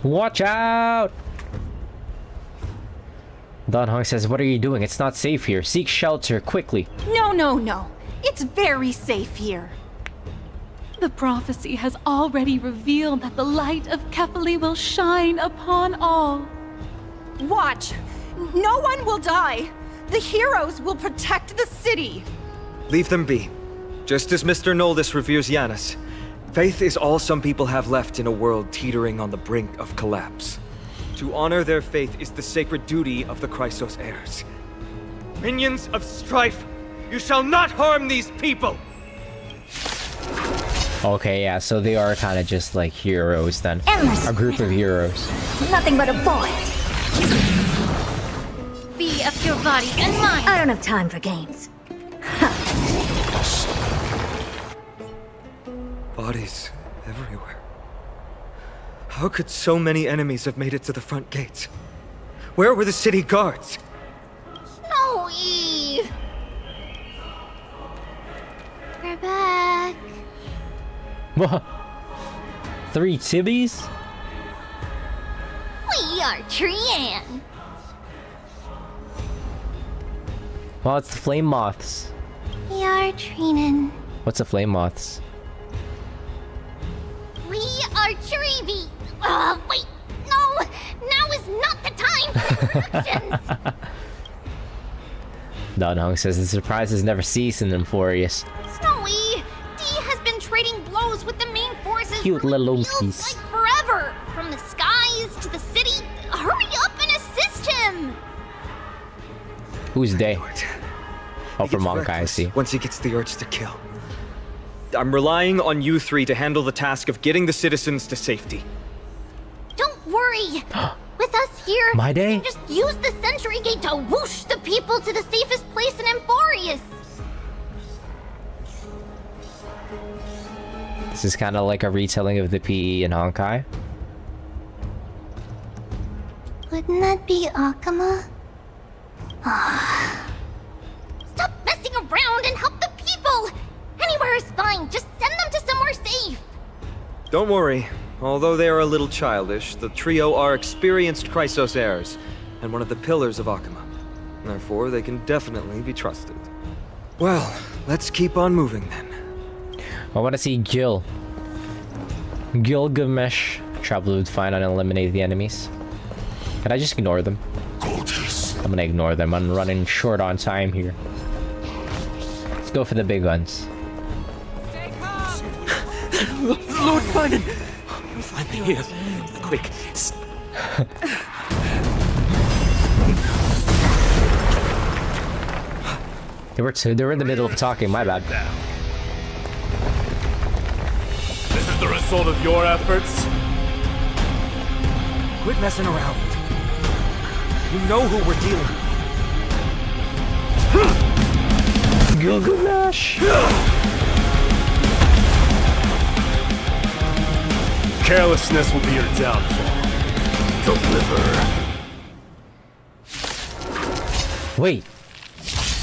Watch out! Don Hong says, what are you doing? It's not safe here. Seek shelter, quickly. No, no, no. It's very safe here. The prophecy has already revealed that the light of Kefali will shine upon all. Watch! No one will die! The heroes will protect the city! Leave them be. Just as Mr. Noldus reveres Janus, faith is all some people have left in a world teetering on the brink of collapse. To honor their faith is the sacred duty of the Chrysos heirs. Minions of strife, you shall not harm these people! Okay, yeah, so they are kind of just like heroes then. Endless. A group of heroes. Nothing but a boy. Be of your body and mind. I don't have time for games. Bodies everywhere. How could so many enemies have made it to the front gates? Where were the city guards? Snowy! We're back. What? 3 Tibbies? We are Trian. Well, it's the flame moths. We are Trinan. What's the flame moths? We are Treevy. Wait, no! Now is not the time for corrections! Don Hong says the surprises never cease in Emphorius. Snowy! Dee has been trading blows with the main forces Cute for little feels umskies. like forever! From the skies to the city. Hurry up and assist him! Who's they? Oh, He from gets Honkai, I reckless see. Once he gets the urge to kill. I'm relying on you three to handle the task of getting the citizens to safety. Don't worry! With us here, My day? we can just use the Sentry Gate to whoosh the people to the safest place in Emphorius! This is kind of like a retelling of the PE in Honkai. Wouldn't that be Akuma? Stop messing around and help the people! Anywhere is fine, just send them to somewhere safe! Don't worry. Although they are a little childish, the trio are experienced Chrysos heirs, and one of the pillars of Akuma. Therefore, they can definitely be trusted. Well, let's keep on moving then. I want to see Gil. Gilgamesh. Travel would find and eliminate the enemies. Can I just ignore them? I'm gonna ignore them. I'm running short on time here. Let's go for the big ones. Lord Garden! You're finally here. Quick. They were in the middle of talking, my bad. This is the result of your efforts? Quit messing around. You know who we're dealing with. Gilgamesh! Carelessness will be your downfall. Deliver. Wait.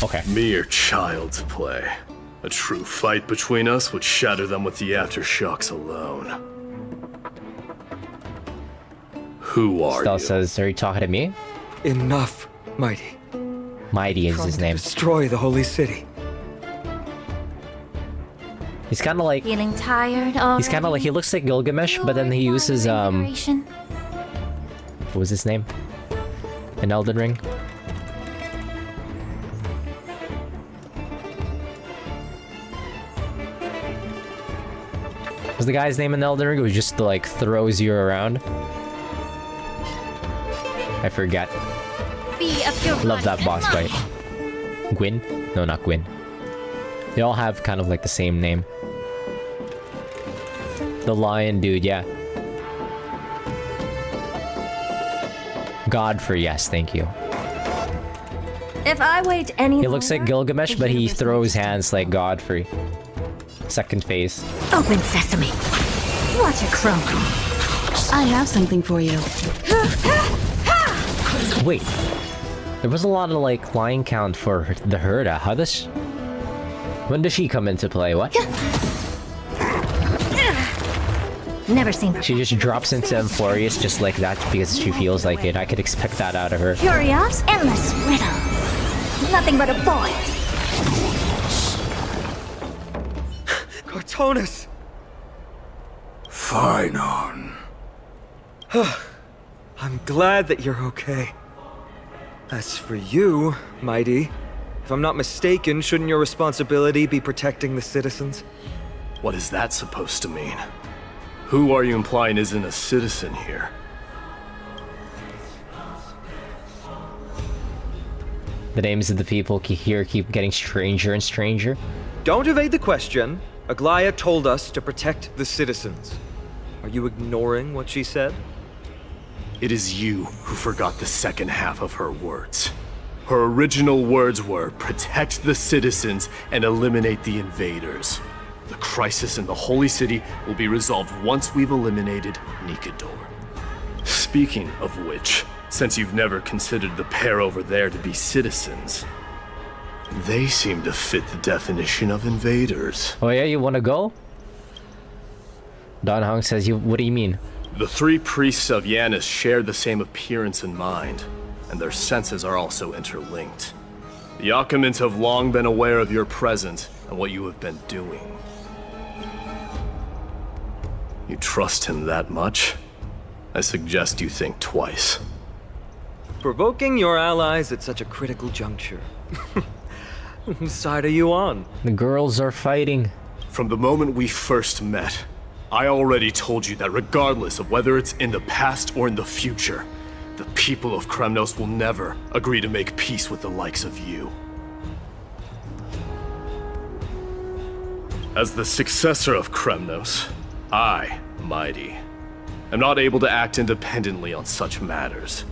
Okay. Mere child's play. A true fight between us would shatter them with the aftershocks alone. Who are Stell you? says, are you talking to me? Enough, Mighty. Mighty is Trying his to name. destroy the holy city. He's kind of like Feeling tired already? he's kind of like he looks like Gilgamesh, but then he uses Invigoration? what was his name? In Elden Ring. What's the guy's name in Elden Ring who just like throws you around? I forget. Be of your Love that body boss and fight. Gwyn? No, not Gwyn. They all have kind of like the same name. The lion dude, yeah. Godfrey, yes, thank you. If I wait any He looks like Gilgamesh, but he throws hands like Godfrey. Second phase. Open sesame. Watch it chrome. I have something for you. Wait. There was a lot of like line count for the Herta. How does... When does she come into play? What? Never seen She just drops into Emphorius just like that because she feels like it. I could expect that out of her. Curious, endless riddles. Nothing but a void. Cortonus! Fine on. I'm glad that you're okay. As for you, Mighty, if I'm not mistaken, shouldn't your responsibility be protecting the citizens? What is that supposed to mean? Who are you implying isn't a citizen here? The names of the people here keep getting stranger and stranger. Don't evade the question. Aglaya told us to protect the citizens. Are you ignoring what she said? It is you who forgot the second half of her words. Her original words were, protect the citizens and eliminate the invaders. The crisis in the Holy City will be resolved once we've eliminated Nikador. Speaking of which, since you've never considered the pair over there to be citizens, they seem to fit the definition of invaders. Oh yeah, you wanna go? Don Hong says, what do you mean? The three priests of Yanis share the same appearance and mind, and their senses are also interlinked. The Achaemins have long been aware of your presence and what you have been doing. You trust him that much? I suggest you think twice. Provoking your allies at such a critical juncture. Whose side are you on? The girls are fighting. From the moment we first met, I already told you that regardless of whether it's in the past or in the future, the people of Kremnos will never agree to make peace with the likes of you. As the successor of Kremnos, I, Mighty, am not able to act independently on such matters.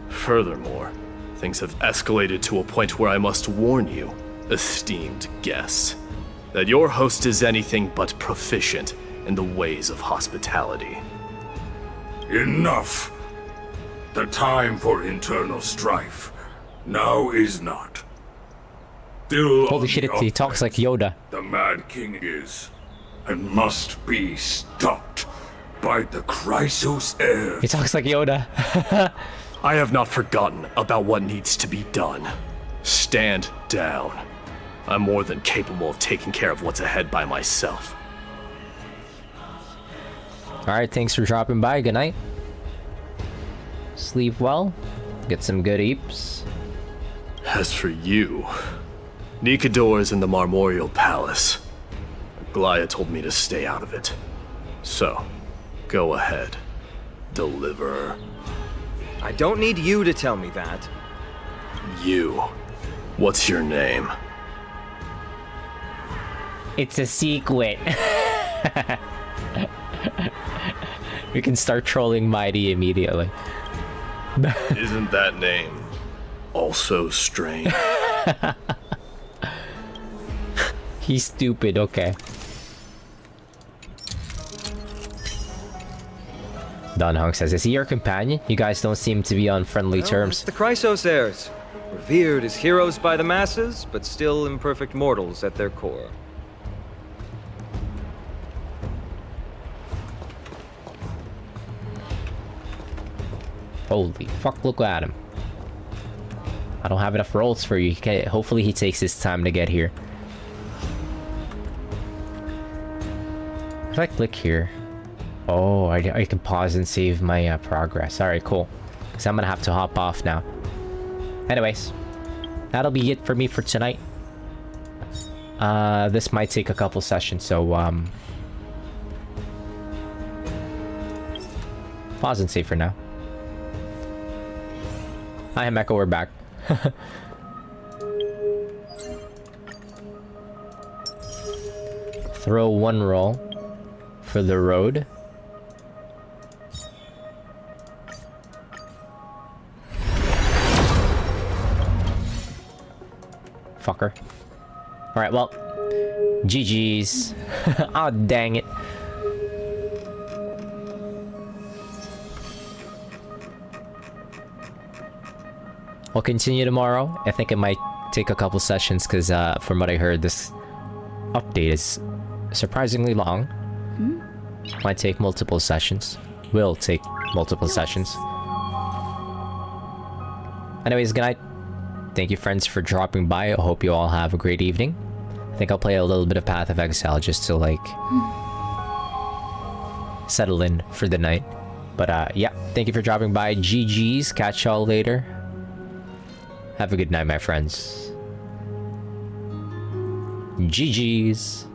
Furthermore, things have escalated to a point where I must warn you, esteemed guests, that your host is anything but proficient in the ways of hospitality. Enough. The time for internal strife now is not. Still Holy shit, he talks like Yoda. The Mad King is, and must be stopped by the Chrysos heir. He talks like Yoda. I have not forgotten about what needs to be done. Stand down. I'm more than capable of taking care of what's ahead by myself. Alright, thanks for dropping by. Good night. Sleep well. Get some good eeps. As for you, Nikador is in the Marmorial Palace. Aglaya told me to stay out of it. So, go ahead. Deliver. I don't need you to tell me that. You. What's your name? It's a secret. We can start trolling Mighty immediately. Isn't that name also strange? He's stupid, okay. Don Hong says, is he your companion? You guys don't seem to be on friendly terms. The Chrysos heirs. Revered as heroes by the masses, but still imperfect mortals at their core. Holy fuck, look at him. I don't have enough rolls for you. Hopefully he takes his time to get here. If I click here... Oh, I can pause and save my progress. Alright, cool. Because I'm gonna have to hop off now. Anyways, that'll be it for me for tonight. This might take a couple sessions, so pause and save for now. Hi, Himeko, we're back. Throw one roll for the road. Fucker. Alright, well, GG's. Aw, dang it. We'll continue tomorrow. I think it might take a couple sessions because from what I heard, this update is surprisingly long. Might take multiple sessions. Will take multiple sessions. Anyways, good night. Thank you, friends, for dropping by. I hope you all have a great evening. I think I'll play a little bit of Path of Exile just to, like, settle in for the night. But, yeah, thank you for dropping by. GG's. Catch y'all later. Have a good night, my friends. GG's.